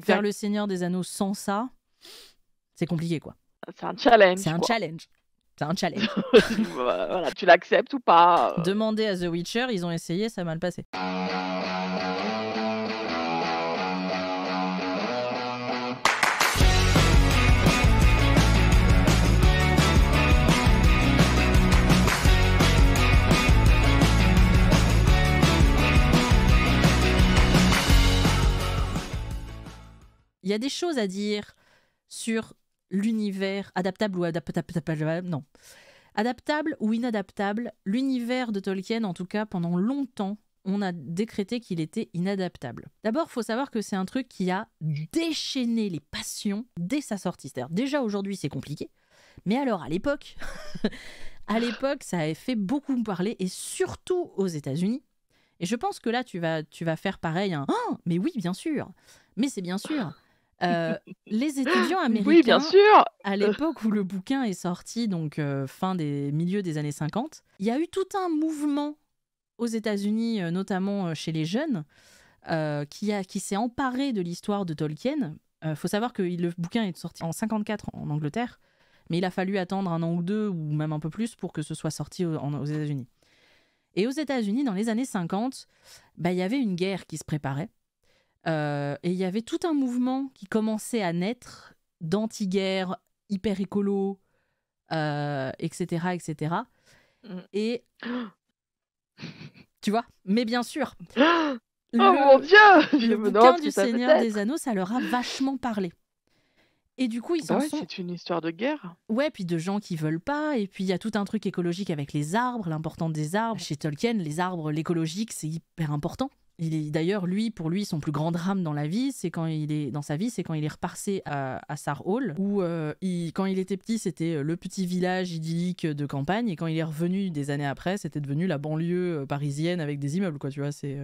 Faire le Seigneur des Anneaux sans ça, c'est compliqué, quoi. C'est un challenge. C'est un challenge. C'est un challenge. Voilà, tu l'acceptes ou pas Demandez à The Witcher, ils ont essayé, ça a mal passé. Il y a des choses à dire sur l'univers adaptable ou non. Adaptable ou inadaptable, l'univers de Tolkien, en tout cas, pendant longtemps, on a décrété qu'il était inadaptable. D'abord, il faut savoir que c'est un truc qui a déchaîné les passions dès sa sortie. C'est-à-dire, déjà aujourd'hui, c'est compliqué. Mais alors, à l'époque, ça avait fait beaucoup parler, et surtout aux États-Unis. Et je pense que là, tu vas faire pareil. Oh, mais oui, bien sûr. Mais c'est bien sûr. Les étudiants américains, oui, bien sûr. À l'époque où le bouquin est sorti, donc milieu des années 50, il y a eu tout un mouvement aux États-Unis, notamment chez les jeunes, qui s'est emparé de l'histoire de Tolkien. Faut savoir que le bouquin est sorti en 54 en Angleterre, mais il a fallu attendre 1 an ou 2, ou même un peu plus, pour que ce soit sorti aux États-Unis. Et aux États-Unis, dans les années 50, il y avait une guerre qui se préparait. Et il y avait tout un mouvement qui commençait à naître d'anti-guerre, hyper écolo, etc., etc. Et tu vois, mais bien sûr, oh mon Dieu, le bouquin du Seigneur des Anneaux, ça leur a vachement parlé. Et du coup, ils s'en sont... C'est une histoire de guerre. Ouais, puis de gens qui veulent pas. Et puis il y a tout un truc écologique avec les arbres, l'importance des arbres. Chez Tolkien, les arbres, l'écologique, c'est hyper important. D'ailleurs, pour lui, son plus grand drame dans la vie, c'est quand il est repassé à Sarhall, où quand il était petit, c'était le petit village idyllique de campagne, et quand il est revenu des années après, c'était devenu la banlieue parisienne avec des immeubles, quoi. Tu vois, c'est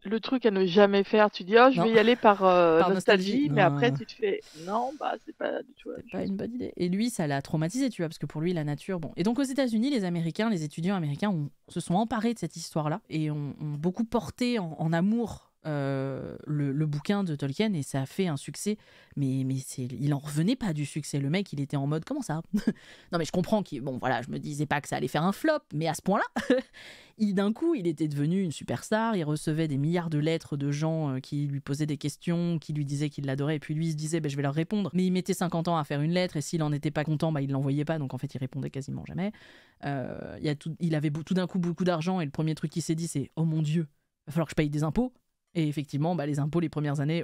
le truc à ne jamais faire. Tu dis, je vais y aller par nostalgie, mais après tu te fais, non, c'est pas du tout. C'est pas une bonne idée. Et lui, ça l'a traumatisé, tu vois, parce que pour lui, la nature, bon. Et donc aux États-Unis, les étudiants américains se sont emparés de cette histoire-là et ont beaucoup porté en amour le bouquin de Tolkien, et ça a fait un succès. Mais il en revenait pas du succès. Le mec, il était en mode, comment ça? Non, mais je comprends je me disais pas que ça allait faire un flop, mais à ce point-là, d'un coup, il était devenu une superstar. Il recevait des milliards de lettres de gens qui lui posaient des questions, qui lui disaient qu'ils l'adoraient, et puis lui, il se disait, je vais leur répondre. Mais il mettait 50 ans à faire une lettre, et s'il en était pas content, il l'envoyait pas, donc en fait, il répondait quasiment jamais. Il avait tout d'un coup beaucoup d'argent, et le premier truc qu'il s'est dit, c'est, oh mon Dieu, il va falloir que je paye des impôts. Et effectivement, les impôts, les premières années,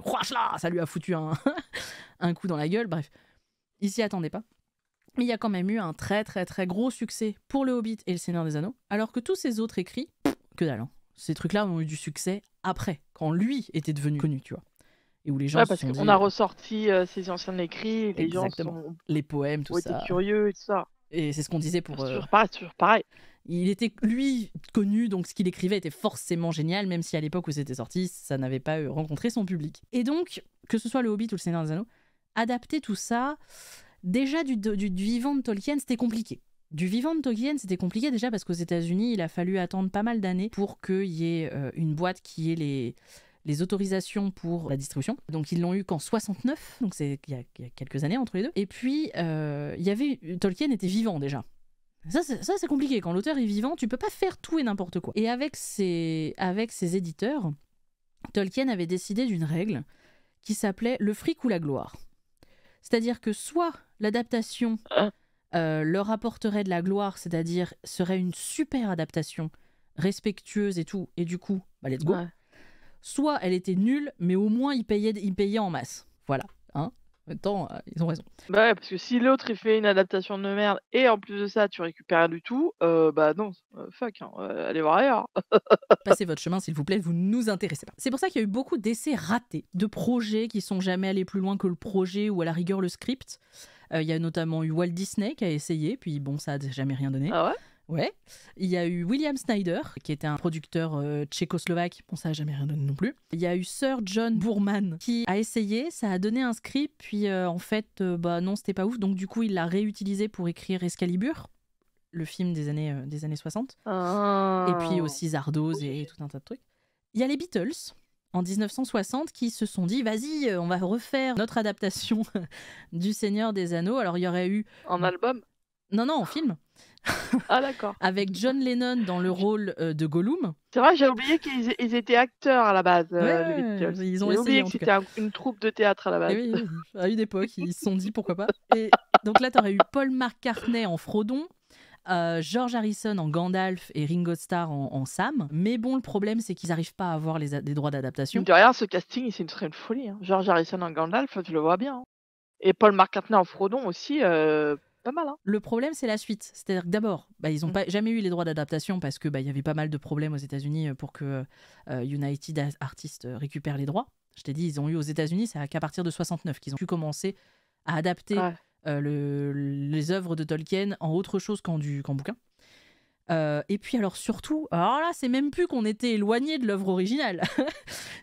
ça lui a foutu un coup dans la gueule. Bref, il s'y attendait pas. Mais il y a quand même eu un très très très gros succès pour Le Hobbit et Le Seigneur des Anneaux, alors que tous ces autres écrits, que dalle. Ces trucs-là ont eu du succès après, quand lui était devenu connu, tu vois. Et où les gens parce qu'on a ressorti ses anciens écrits, et les gens les poèmes, tout ça. Étaient curieux et tout ça. Et c'est ce qu'on disait pour... toujours pareil. Il était, lui, connu, donc ce qu'il écrivait était forcément génial, même si à l'époque où c'était sorti, ça n'avait pas rencontré son public. Et donc, que ce soit Le Hobbit ou Le Seigneur des Anneaux, adapter tout ça, déjà du vivant de Tolkien, c'était compliqué. Du vivant de Tolkien, c'était compliqué déjà parce qu'aux États-Unis, il a fallu attendre pas mal d'années pour qu'il y ait une boîte qui ait les autorisations pour la distribution. Donc ils l'ont eu qu'en 69, donc c'est il y a quelques années entre les deux. Et puis Tolkien était vivant déjà. Ça c'est compliqué. Quand l'auteur est vivant, tu peux pas faire tout et n'importe quoi. Et avec ses éditeurs, Tolkien avait décidé d'une règle qui s'appelait le fric ou la gloire. C'est-à-dire que soit l'adaptation leur apporterait de la gloire, c'est-à-dire serait une super adaptation, respectueuse et tout, et du coup, let's go. Ouais. Soit elle était nulle, mais au moins ils payaient en masse. Voilà. En même temps, ils ont raison. Ouais, parce que si l'autre il fait une adaptation de merde et en plus de ça tu récupères du tout, non, fuck, allez voir ailleurs. Passez votre chemin s'il vous plaît, vous ne nous intéressez pas. C'est pour ça qu'il y a eu beaucoup d'essais ratés, de projets qui sont jamais allés plus loin que le projet ou à la rigueur le script. Il y a notamment eu Walt Disney qui a essayé, puis ça n'a jamais rien donné. Ah ouais? Ouais. Il y a eu William Snyder, qui était un producteur tchécoslovaque. Ça n'a jamais rien donné non plus. Il y a eu Sir John Boorman, qui a essayé, ça a donné un script, puis en fait, non, c'était pas ouf. Donc du coup, il l'a réutilisé pour écrire Excalibur, le film des années 60. Et puis aussi Zardoz et tout un tas de trucs. Il y a les Beatles, en 1960 qui se sont dit vas-y, on va refaire notre adaptation du Seigneur des Anneaux. Alors il y aurait eu... En album? Non, en film. Ah d'accord. Avec John Lennon dans le rôle de Gollum. C'est vrai, j'ai oublié qu'ils étaient acteurs à la base, les Ouais, Beatles. ils ont J'ai oublié essayé en que tout c'était cas. une troupe de théâtre à la base. Et oui, à une époque, ils se sont dit pourquoi pas. Et donc là, tu aurais eu Paul McCartney en Frodon, George Harrison en Gandalf et Ringo Starr en Sam. Mais bon, le problème, c'est qu'ils n'arrivent pas à avoir des droits d'adaptation. Mine de rien, ce casting, ce serait une folie. Hein. George Harrison en Gandalf, tu le vois bien. Hein. Et Paul McCartney en Frodon aussi, pas mal. Hein. Le problème, c'est la suite. C'est-à-dire que d'abord, ils n'ont jamais eu les droits d'adaptation parce que y avait pas mal de problèmes aux États-Unis pour que United Artists récupère les droits. Je t'ai dit, ils ont eu aux États-Unis, c'est qu'à partir de 69 qu'ils ont pu commencer à adapter les œuvres de Tolkien en autre chose qu'en bouquin. Et puis alors surtout, alors là c'est même plus qu'on était éloigné de l'œuvre originale.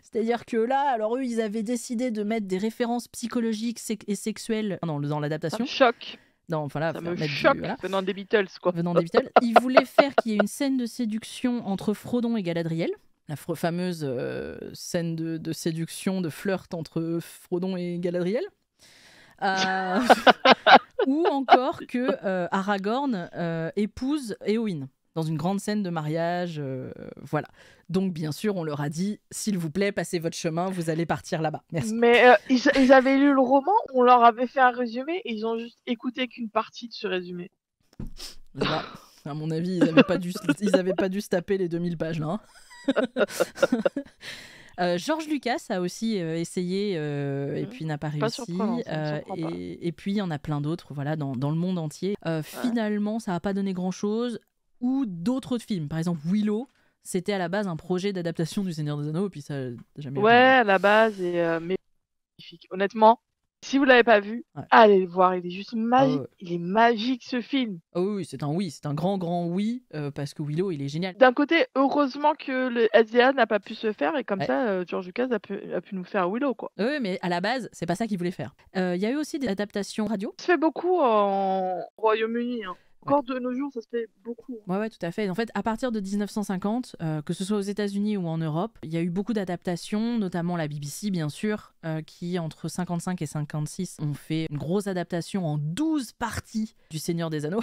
C'est-à-dire que là, alors eux ils avaient décidé de mettre des références psychologiques et sexuelles dans l'adaptation. Ça me choque. Non, enfin là, ça me choque venant des Beatles quoi. Venant des Beatles, ils voulaient faire qu'il y ait une scène de séduction entre Frodon et Galadriel. La fameuse scène de séduction, de flirt entre Frodon et Galadriel. Ou encore que Aragorn épouse Éowyn dans une grande scène de mariage. Voilà. Donc, bien sûr, on leur a dit, s'il vous plaît, passez votre chemin, vous allez partir là-bas. Merci. Mais ils avaient lu le roman, on leur avait fait un résumé, et ils ont juste écouté qu'une partie de ce résumé. Là, à mon avis, ils n'avaient pas dû se taper les 2000 pages là. George Lucas a aussi essayé et puis n'a pas réussi. Et puis il y en a plein d'autres voilà, dans le monde entier. Finalement, ça n'a pas donné grand-chose. Ou d'autres films. Par exemple, Willow, c'était à la base un projet d'adaptation du Seigneur des Anneaux. Et puis ça n'a jamais... Ouais, à la base. Mais magnifique. Honnêtement, si vous ne l'avez pas vu, allez le voir. Il est juste magique. Il est magique ce film. Oh oui, c'est un grand oui, parce que Willow, il est génial. D'un côté, heureusement que le SDA n'a pas pu se faire, et comme ça, George Lucas a pu nous faire Willow, quoi. Oui, mais à la base, c'est pas ça qu'il voulait faire. Il y a eu aussi des adaptations radio. Ça se fait beaucoup en Royaume-Uni, hein. Encore de nos jours, ça se fait beaucoup. Ouais, tout à fait. En fait, à partir de 1950, que ce soit aux États-Unis ou en Europe, il y a eu beaucoup d'adaptations, notamment la BBC, bien sûr, qui, entre 55 et 56, ont fait une grosse adaptation en 12 parties du Seigneur des Anneaux.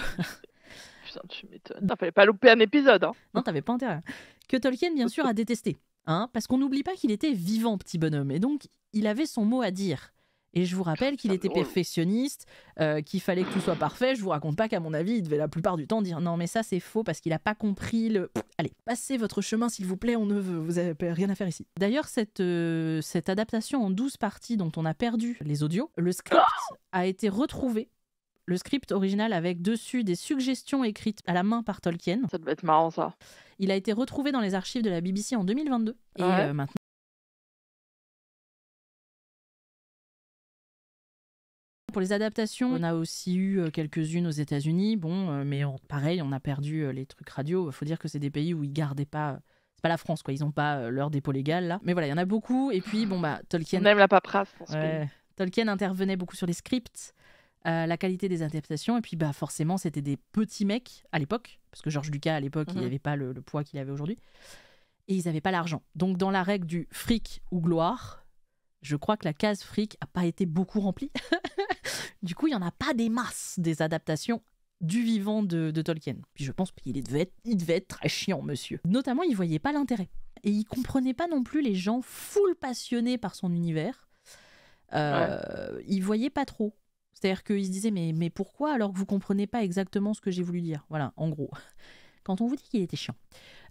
Putain, tu m'étonnes. Fallait pas louper un épisode. Hein. Non, t'avais pas intérêt. Que Tolkien, bien sûr, a détesté. Hein, parce qu'on n'oublie pas qu'il était vivant, petit bonhomme. Et donc, il avait son mot à dire. Et je vous rappelle qu'il était perfectionniste, qu'il fallait que tout soit parfait. Je vous raconte pas qu'à mon avis, il devait la plupart du temps dire non mais ça c'est faux parce qu'il a pas compris le... Allez, passez votre chemin s'il vous plaît, vous avez rien à faire ici. D'ailleurs, cette adaptation en 12 parties dont on a perdu les audios, le script a été retrouvé. Le script original avec dessus des suggestions écrites à la main par Tolkien. Ça devait être marrant ça. Il a été retrouvé dans les archives de la BBC en 2022. Et maintenant... Pour les adaptations, on a aussi eu quelques-unes aux États-Unis. Bon, mais pareil, on a perdu les trucs radio. Il faut dire que c'est des pays où ils gardaient pas... C'est pas la France, quoi. Ils n'ont pas leur dépôt légal, là. Mais voilà, il y en a beaucoup. Et puis, Tolkien... On aime la paperasse dans ce pays. Tolkien intervenait beaucoup sur les scripts, la qualité des adaptations. Et puis, forcément, c'était des petits mecs à l'époque. Parce que George Lucas, à l'époque, il n'avait pas le poids qu'il avait aujourd'hui. Et ils n'avaient pas l'argent. Donc, dans la règle du fric ou gloire... Je crois que la case fric n'a pas été beaucoup remplie. Du coup, il n'y en a pas des masses des adaptations du vivant de Tolkien. Puis je pense qu'il devait être très chiant, monsieur. Notamment, il ne voyait pas l'intérêt. Et il ne comprenait pas non plus les gens full passionnés par son univers. Il ne voyait pas trop. C'est-à-dire qu'il se disait, mais pourquoi alors que vous ne comprenez pas exactement ce que j'ai voulu dire? Voilà, en gros. Quand on vous dit qu'il était chiant.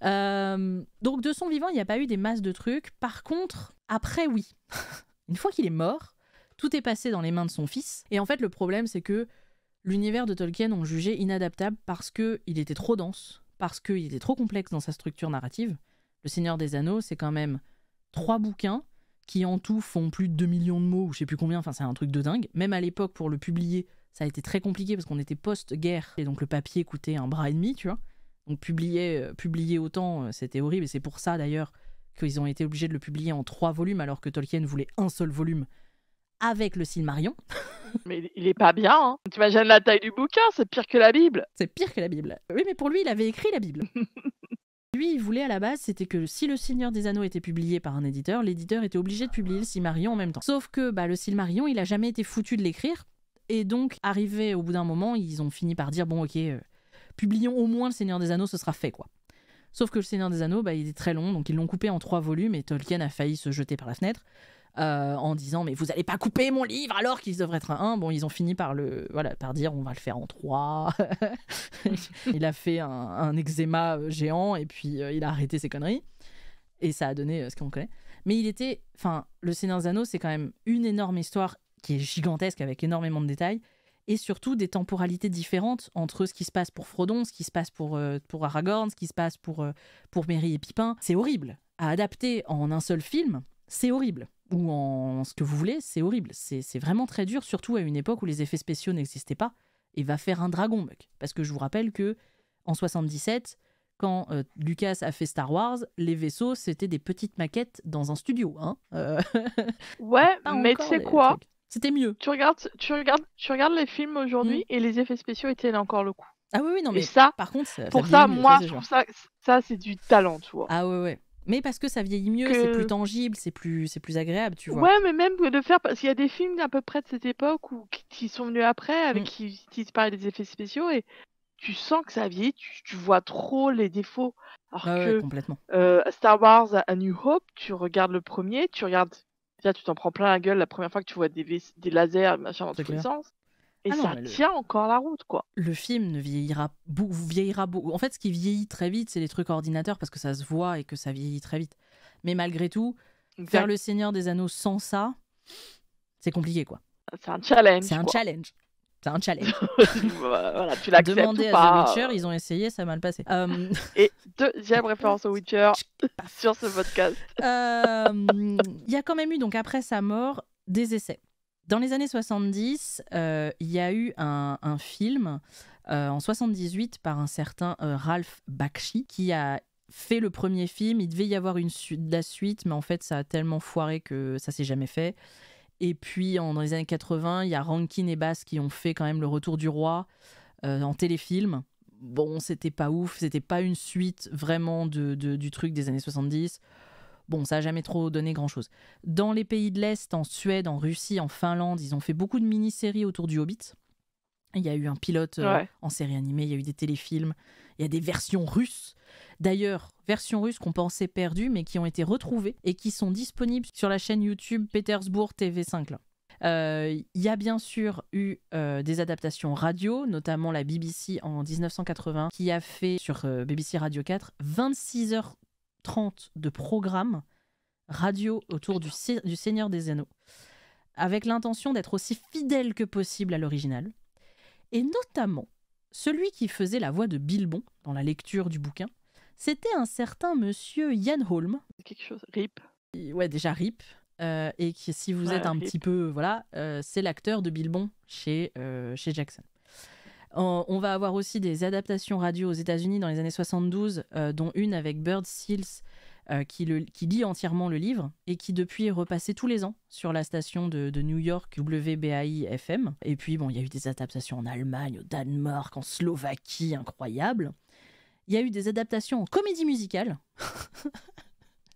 Donc de son vivant, il n'y a pas eu des masses de trucs. Par contre, après, oui. Une fois qu'il est mort, tout est passé dans les mains de son fils. Et en fait, le problème, c'est que l'univers de Tolkien, on le jugeait inadaptable parce qu'il était trop dense, parce qu'il était trop complexe dans sa structure narrative. Le Seigneur des Anneaux, c'est quand même 3 bouquins qui en tout font plus de 2 millions de mots, ou je sais plus combien, enfin c'est un truc de dingue. Même à l'époque, pour le publier, ça a été très compliqué parce qu'on était post-guerre, et donc le papier coûtait un bras et demi, tu vois. Donc publier autant, c'était horrible, et c'est pour ça d'ailleurs qu'ils ont été obligés de le publier en 3 volumes, alors que Tolkien voulait un seul volume avec le Silmarillion. Mais il est pas bien, hein. Tu imagines la taille du bouquin, c'est pire que la Bible. C'est pire que la Bible. Oui, mais pour lui, il avait écrit la Bible. Lui, il voulait à la base, c'était que si le Seigneur des Anneaux était publié par un éditeur, l'éditeur était obligé de publier le Silmarillion en même temps. Sauf que le Silmarillion, il a jamais été foutu de l'écrire. Et donc, arrivé au bout d'un moment, ils ont fini par dire, bon ok, publions au moins le Seigneur des Anneaux, ce sera fait quoi. Sauf que le Seigneur des Anneaux, il est très long, donc ils l'ont coupé en 3 volumes et Tolkien a failli se jeter par la fenêtre en disant mais vous allez pas couper mon livre alors qu'il devrait être un 1. Bon, ils ont fini par dire on va le faire en 3. Il a fait un eczéma géant et puis il a arrêté ses conneries et ça a donné ce qu'on connaît. Mais le Seigneur des Anneaux, c'est quand même une énorme histoire qui est gigantesque avec énormément de détails. Et surtout des temporalités différentes entre ce qui se passe pour Frodon, ce qui se passe pour Aragorn, ce qui se passe pour Merry et Pippin. C'est horrible. À adapter en un seul film, c'est horrible. Ou en ce que vous voulez, c'est horrible. C'est vraiment très dur, surtout à une époque où les effets spéciaux n'existaient pas. Et va faire un dragon, mec. Parce que je vous rappelle que en 77, quand Lucas a fait Star Wars, les vaisseaux, c'était des petites maquettes dans un studio. Hein Ouais, mais tu sais quoi ? C'était mieux. Tu regardes les films aujourd'hui et les effets spéciaux étaient encore le coup. Ah oui, non, mais ça, par contre, pour ça, moi, je trouve ça c'est du talent, tu vois. Ah ouais. Mais parce que ça vieillit mieux, c'est plus tangible, c'est plus agréable, tu vois. Ouais, mais même de faire, parce qu'il y a des films à peu près de cette époque qui sont venus après, avec qui utilisent pareil des effets spéciaux, et tu sens que ça vieillit, tu vois trop les défauts. Alors que complètement. Star Wars A New Hope, tu regardes le premier, déjà tu t'en prends plein la gueule la première fois que tu vois des lasers, machin dans tous les sens. Et ça tient encore la route, quoi. Le film ne vieillira beaucoup. En fait, ce qui vieillit très vite, c'est les trucs ordinateurs parce que ça se voit et que ça vieillit très vite. Mais malgré tout, faire le Seigneur des Anneaux sans ça, c'est compliqué, quoi. C'est un challenge. C'est un challenge. Voilà, tu l'acceptes. Demandez à The Witcher, ils ont essayé, ça a mal passé. Et deuxième référence au Witcher sur ce podcast. Il y a quand même eu, donc après sa mort, des essais. Dans les années 70, il y a eu un film en 78 par un certain Ralph Bakshi qui a fait le premier film. Il devait y avoir la suite, mais en fait, ça a tellement foiré que ça s'est jamais fait. Et puis, dans les années 80, il y a Rankin et Bass qui ont fait quand même Le Retour du Roi en téléfilm. Bon, c'était pas ouf, c'était pas une suite vraiment du truc des années 70. Bon, ça n'a jamais trop donné grand-chose. Dans les pays de l'Est, en Suède, en Russie, en Finlande, ils ont fait beaucoup de mini-séries autour du Hobbit. Il y a eu un pilote en série animée, il y a eu des téléfilms, il y a des versions russes. D'ailleurs, versions russes qu'on pensait perdues, mais qui ont été retrouvées et qui sont disponibles sur la chaîne YouTube Petersburg TV5. Il y a bien sûr eu des adaptations radio, notamment la BBC en 1980, qui a fait sur BBC Radio 4 26h30 de programmes radio autour du Seigneur des Anneaux, avec l'intention d'être aussi fidèle que possible à l'original. Et notamment, celui qui faisait la voix de Bilbon dans la lecture du bouquin, c'était un certain monsieur Ian Holm. Quelque chose, RIP. Ouais, déjà RIP. Et qui, si vous êtes un RIP. petit peu... c'est l'acteur de Bilbon chez Jackson. On va avoir aussi des adaptations radio aux États-Unis dans les années 72, dont une avec Bird Seals, qui lit entièrement le livre et qui depuis est repassé tous les ans sur la station de New York WBAI FM. Et puis bon, il y a eu des adaptations en Allemagne, au Danemark, en Slovaquie, incroyables. Il y a eu des adaptations en comédie musicale.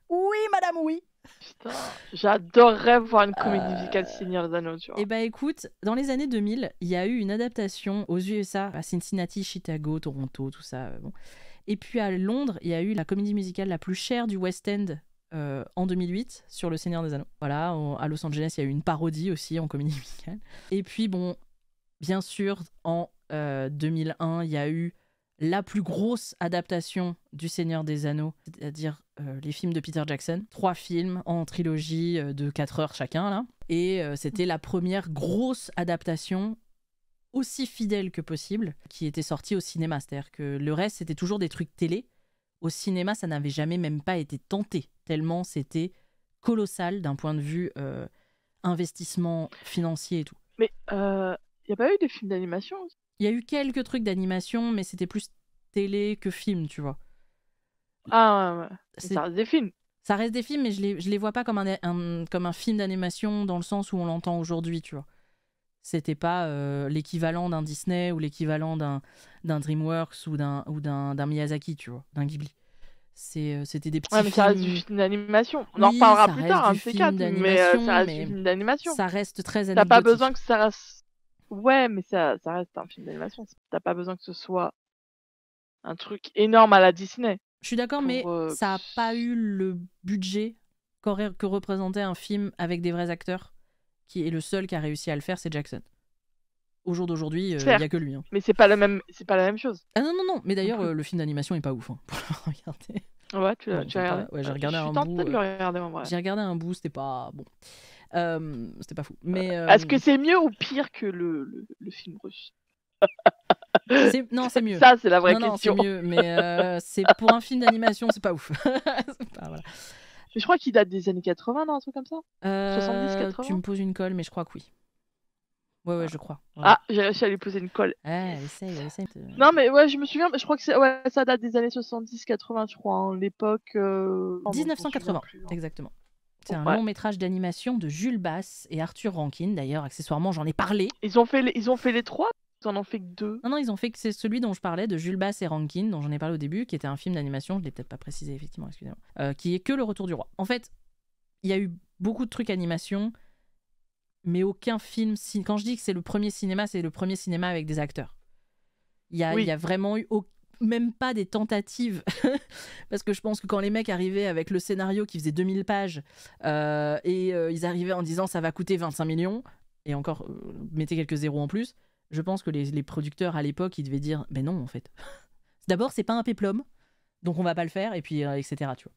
Oui, madame, oui. Putain, j'adorerais voir une comédie musicale Seigneur des Anneaux, tu vois. Eh ben écoute, dans les années 2000, il y a eu une adaptation aux USA, à Cincinnati, Chicago, Toronto, tout ça. Bon. Et puis à Londres, il y a eu la comédie musicale la plus chère du West End en 2008 sur Le Seigneur des Anneaux. Voilà, à Los Angeles, il y a eu une parodie aussi en comédie musicale. Et puis bon, bien sûr, en 2001, il y a eu la plus grosse adaptation du Seigneur des Anneaux, c'est-à-dire les films de Peter Jackson. 3 films en trilogie de 4 heures chacun, là. Et c'était la première grosse adaptation aussi fidèle que possible qui était sortie au cinéma. C'est-à-dire que le reste, c'était toujours des trucs télé. Au cinéma, ça n'avait jamais même pas été tenté, tellement c'était colossal d'un point de vue investissement financier et tout. Mais il n'y a pas eu des films d'animation aussi ? Il y a eu quelques trucs d'animation, mais c'était plus télé que film, tu vois. Ah ouais. Ça reste des films. Ça reste des films, mais je les vois pas comme un film d'animation dans le sens où on l'entend aujourd'hui, tu vois. C'était pas l'équivalent d'un Disney ou l'équivalent d'un DreamWorks ou d'un Miyazaki, tu vois, d'un Ghibli. C'était des petits Ouais, mais ça reste du films. film d'animation. On en Oui, reparlera ça plus reste tard, un du de ces film quatre, mais d'animation, ça reste du mais film d'animation. ça reste très T'as pas besoin anecdotique. que ça reste. Ouais, mais ça reste un film d'animation. T'as pas besoin que ce soit un truc énorme à la Disney. Je suis d'accord, mais Pour, ça n'a pas eu le budget que représentait un film avec des vrais acteurs, qui est le seul qui a réussi à le faire, c'est Jackson. Au jour d'aujourd'hui, il n'y Certes, a que lui. Hein. mais c'est pas la même chose. Ah non, non, non, mais d'ailleurs, plus. le film d'animation est pas ouf, hein, pour le regarder. Ouais, tu Bon, as faut regardé. pas- ouais, j'ai regardé Je un suis bout. tentée de le regarder en vrai. J'ai regardé un bout, c'était pas bon. C'était pas fou. Mais Est-ce que c'est mieux ou pire que le film russe? non, c'est mieux. Ça, c'est la vraie Non, question. c'est mieux, mais c'est pour un film d'animation, c'est pas ouf. C'est pas- voilà. Mais je crois qu'il date des années 80, non, un truc comme ça. 70, 80. Tu me poses une colle, mais je crois que oui. Ouais, je crois. Ouais. Ah, j'ai réussi à lui poser une colle. Elle essaye. Non, mais ouais, je me souviens, je crois que ça date des années 70, 80, je crois, hein, l'époque. 1980, exactement. C'est un long métrage d'animation de Jules Bass et Arthur Rankin. D'ailleurs, accessoirement, j'en ai parlé. Ils ont fait les trois. Ils en ont fait que 2. Non, ils ont fait que c'est celui dont je parlais, de Jules Bass et Rankin, dont j'en ai parlé au début, qui était un film d'animation, je ne l'ai peut-être pas précisé, effectivement, excusez-moi, qui est que Le Retour du Roi. En fait, il y a eu beaucoup de trucs animation, mais aucun film... Quand je dis que c'est le premier cinéma, c'est le premier cinéma avec des acteurs. Il y a vraiment eu... Même pas des tentatives. Parce que je pense que quand les mecs arrivaient avec le scénario qui faisait 2000 pages, ils arrivaient en disant ça va coûter 25 millions, et encore, mettez quelques zéros en plus, je pense que les producteurs à l'époque, ils devaient dire ben non, en fait. D'abord, c'est pas un péplum, donc on va pas le faire, et puis, etc. Tu vois.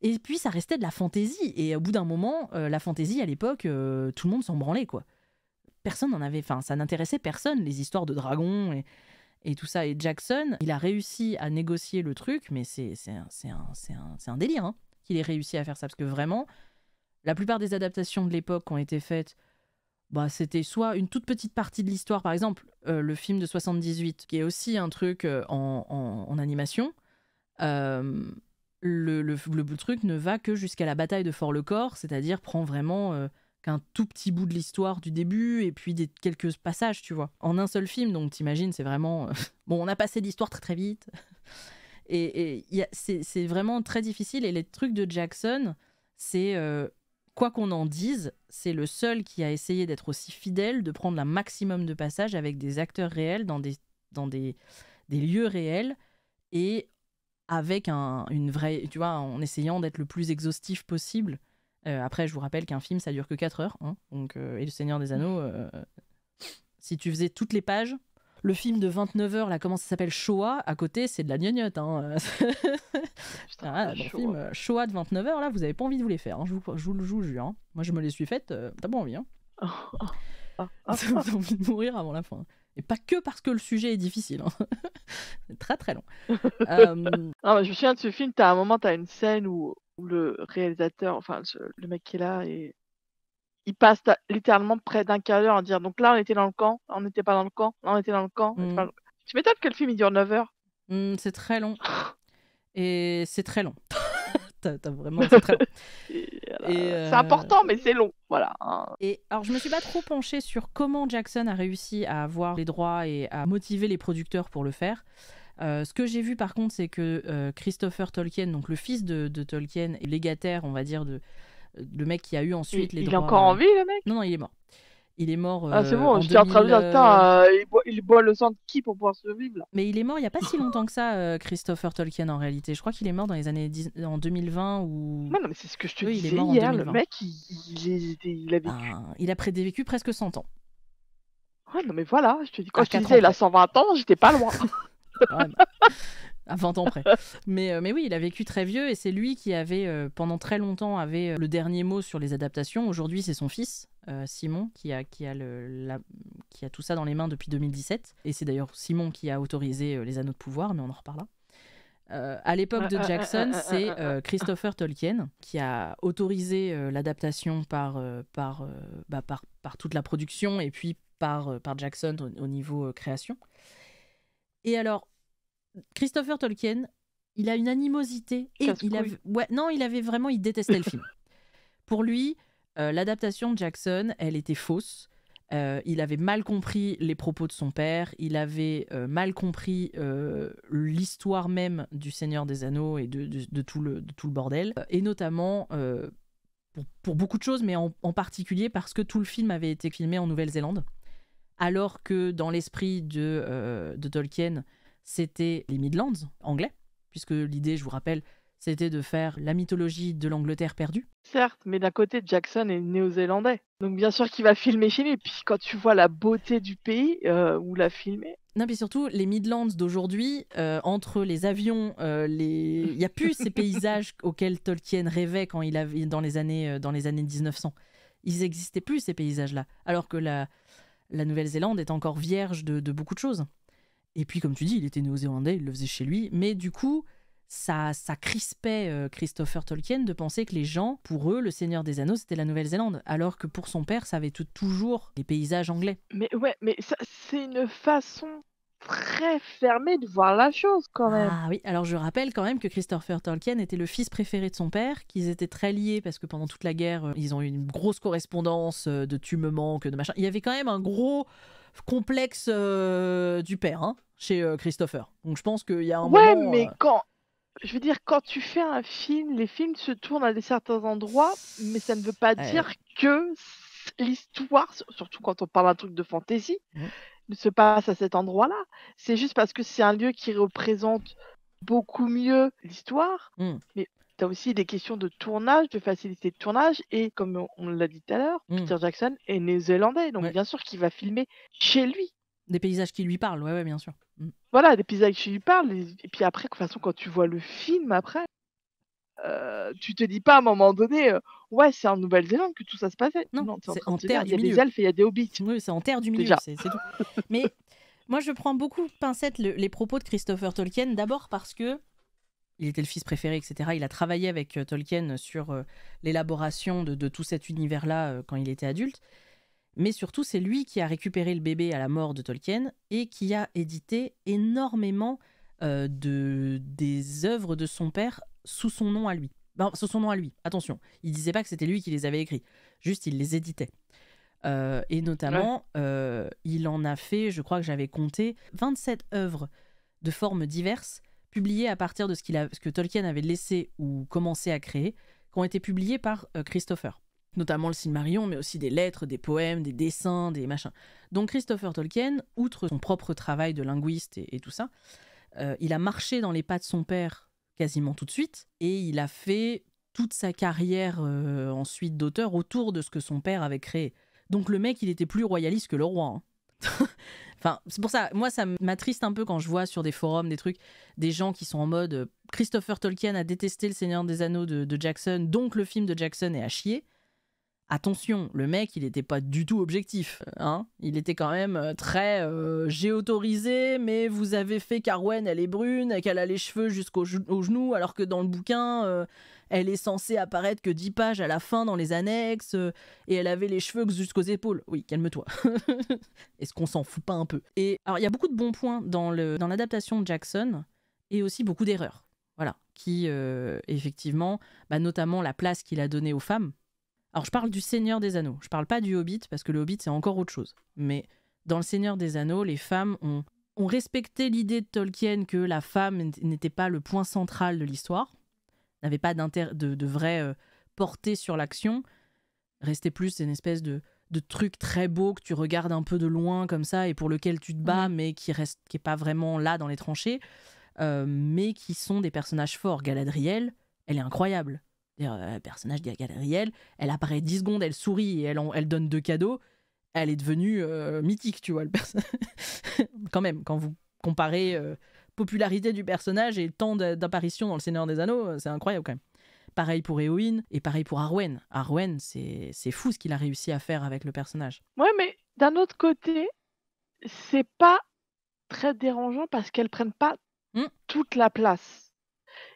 Et puis, ça restait de la fantaisie. Et au bout d'un moment, la fantaisie, à l'époque, tout le monde s'en branlait, quoi. Personne n'en avait... Enfin, ça n'intéressait personne, les histoires de dragons et tout ça. Et Jackson, il a réussi à négocier le truc, mais c'est un délire hein, qu'il ait réussi à faire ça. Parce que vraiment, la plupart des adaptations de l'époque qui ont été faites, bah, c'était soit une toute petite partie de l'histoire, par exemple, le film de 78, qui est aussi un truc en animation. Le truc ne va que jusqu'à la bataille de Fort-le-Corps, c'est-à-dire prend vraiment qu'un tout petit bout de l'histoire du début et puis quelques passages, tu vois, en un seul film. Donc t'imagines, c'est vraiment... bon, on a passé l'histoire très très vite. et c'est vraiment très difficile. Et les trucs de Jackson, c'est... quoi qu'on en dise, c'est le seul qui a essayé d'être aussi fidèle, de prendre un maximum de passages avec des acteurs réels dans des lieux réels et avec une vraie, tu vois, en essayant d'être le plus exhaustif possible. Après, je vous rappelle qu'un film, ça dure que 4 heures. Hein, donc, et Le Seigneur des Anneaux, si tu faisais toutes les pages, le film de 29 heures, là, comment ça s'appelle, Shoah, à côté, c'est de la gnognotte. Hein. Putain, bon film, Shoah de 29 heures, là, vous avez pas envie de vous les faire. Hein, je vous jure. Hein. Moi, je me les suis faites, t'as pas envie. Hein. T'as envie de mourir avant la fin. Et pas que parce que le sujet est difficile. Hein. C'est très très long. Non, mais je me souviens de ce film, t'as un moment, t'as une scène où le réalisateur, enfin le mec qui est là, et il passe littéralement près d'un quart d'heure à dire donc là on était dans le camp, là on n'était pas dans le camp, là on était dans le camp. Tu m'étonnes que le film il dure 9 heures. C'est très long. Et c'est très long. T'as vraiment, c'est très long. C'est important, mais c'est long. Voilà. Et alors, je me suis pas trop penchée sur comment Jackson a réussi à avoir les droits et à motiver les producteurs pour le faire. Ce que j'ai vu, par contre, c'est que Christopher Tolkien, donc le fils de Tolkien, est légataire, on va dire, le mec qui a eu ensuite les droits. Il est encore en vie, le mec ? Non, il est mort. Il est mort. C'est bon, j'étais en train de dire, il boit le sang de qui pour pouvoir survivre là ? Mais il est mort il n'y a pas si longtemps que ça, Christopher Tolkien, en réalité. Je crois qu'il est mort dans les années en 2020 ou... Non, mais c'est ce que je te disais il est mort hier, en le 2020. mec, il a vécu. Il a vécu presque 100 ans. Ouais, non mais voilà, je te dis, quand je te disais il a 120 ans, j'étais pas loin. Ouais, à 20 ans près. Mais oui, il a vécu très vieux et c'est lui qui avait, pendant très longtemps, avait le dernier mot sur les adaptations. Aujourd'hui, c'est son fils, Simon, qui a tout ça dans les mains depuis 2017. Et c'est d'ailleurs Simon qui a autorisé les Anneaux de pouvoir, mais on en reparlera. À l'époque de Jackson, c'est Christopher Tolkien qui a autorisé l'adaptation par toute la production et puis par Jackson au niveau création. Et alors, Christopher Tolkien, il a une animosité et il détestait le film. Pour lui, l'adaptation de Jackson, elle était fausse. Il avait mal compris les propos de son père, il avait mal compris l'histoire même du Seigneur des Anneaux et de tout le bordel. Et notamment pour beaucoup de choses, mais en particulier parce que tout le film avait été filmé en Nouvelle-Zélande, alors que dans l'esprit de Tolkien, c'était les Midlands anglais, puisque l'idée, je vous rappelle, c'était de faire la mythologie de l'Angleterre perdue. Certes, mais d'un côté, Jackson est néo-zélandais. Donc bien sûr qu'il va filmer chez lui. Et puis quand tu vois la beauté du pays où l'a filmé. Non, mais surtout, les Midlands d'aujourd'hui, entre les avions, il n'y a plus ces paysages auxquels Tolkien rêvait quand il avait, dans les années 1900. Ils n'existaient plus, ces paysages-là. Alors que la Nouvelle-Zélande est encore vierge de beaucoup de choses. Et puis, comme tu dis, il était néo-zélandais, il le faisait chez lui. Mais du coup, ça crispait Christopher Tolkien de penser que les gens, pour eux, le Seigneur des Anneaux, c'était la Nouvelle-Zélande. Alors que pour son père, ça avait toujours les paysages anglais. Mais ouais, mais ça, c'est une façon très fermée de voir la chose quand même. Ah oui, alors je rappelle quand même que Christopher Tolkien était le fils préféré de son père, qu'ils étaient très liés parce que pendant toute la guerre, ils ont eu une grosse correspondance de tu me manques, de machin. Il y avait quand même un gros complexe du père chez Christopher. Donc je pense qu'il y a un Ouais, moment... mais je veux dire, quand tu fais un film, les films se tournent à des certains endroits, mais ça ne veut pas dire que l'histoire, surtout quand on parle d'un truc de fantasy, ne se passe à cet endroit-là. C'est juste parce que c'est un lieu qui représente beaucoup mieux l'histoire, mais tu as aussi des questions de tournage, de facilité de tournage, et comme on l'a dit tout à l'heure, Peter Jackson est néo-zélandais, donc bien sûr qu'il va filmer chez lui. Des paysages qui lui parlent, ouais, bien sûr. Voilà, des paysages qui lui parlent, et puis après, de toute façon, quand tu vois le film après, tu te dis pas à un moment donné, ouais, c'est en Nouvelle-Zélande que tout ça se passait. Non, c'est en terre du il y a milieu. des elfes et il y a des hobbits. Oui, c'est en terre du milieu, Déjà. c'est tout. Mais moi, je prends beaucoup de pincettes les propos de Christopher Tolkien, d'abord parce que il était le fils préféré, etc. Il a travaillé avec Tolkien sur l'élaboration de tout cet univers-là quand il était adulte. Mais surtout, c'est lui qui a récupéré le bébé à la mort de Tolkien et qui a édité énormément des œuvres de son père sous son nom à lui. Sous son nom à lui, attention. Il disait pas que c'était lui qui les avait écrits. Juste, il les éditait. Et notamment, il en a fait, je crois que j'avais compté, 27 œuvres de formes diverses, publiées à partir de ce que Tolkien avait laissé ou commencé à créer, qui ont été publiées par Christopher. Notamment le Silmarillion, mais aussi des lettres, des poèmes, des dessins, des machins. Donc Christopher Tolkien, outre son propre travail de linguiste et tout ça, il a marché dans les pas de son père quasiment tout de suite, et il a fait toute sa carrière ensuite d'auteur autour de ce que son père avait créé. Donc le mec, il était plus royaliste que le roi. Enfin, c'est pour ça, moi ça m'attriste un peu quand je vois sur des forums des trucs, des gens qui sont en mode Christopher Tolkien a détesté le Seigneur des Anneaux de Jackson, donc le film de Jackson est à chier. Attention, le mec, il n'était pas du tout objectif. Il était quand même très j'ai autorisé, mais vous avez fait qu'Arwen, elle est brune et qu'elle a les cheveux jusqu'aux genoux, alors que dans le bouquin, elle est censée apparaître que 10 pages à la fin dans les annexes, et elle avait les cheveux jusqu'aux épaules. Oui, calme-toi. Est-ce qu'on s'en fout pas un peu? Et alors, il y a beaucoup de bons points dans l'adaptation de Jackson, et aussi beaucoup d'erreurs. Voilà, qui, effectivement, notamment la place qu'il a donnée aux femmes. Alors, je parle du Seigneur des Anneaux. Je parle pas du Hobbit, parce que le Hobbit, c'est encore autre chose. Mais dans le Seigneur des Anneaux, les femmes ont respecté l'idée de Tolkien que la femme n'était pas le point central de l'histoire, n'avait pas de vraie portée sur l'action, restait plus une espèce de truc très beau que tu regardes un peu de loin comme ça, et pour lequel tu te bats, mais qui est pas vraiment là dans les tranchées, mais qui sont des personnages forts. Galadriel, elle est incroyable. Le personnage de Galadriel, elle apparaît 10 secondes, elle sourit et elle donne 2 cadeaux. Elle est devenue mythique, tu vois, le personnage. Quand même, quand vous comparez popularité du personnage et le temps d'apparition dans Le Seigneur des Anneaux, c'est incroyable quand même. Pareil pour Éowyn et pareil pour Arwen. Arwen, c'est fou ce qu'il a réussi à faire avec le personnage. Ouais, mais d'un autre côté, c'est pas très dérangeant parce qu'elles prennent pas toute la place.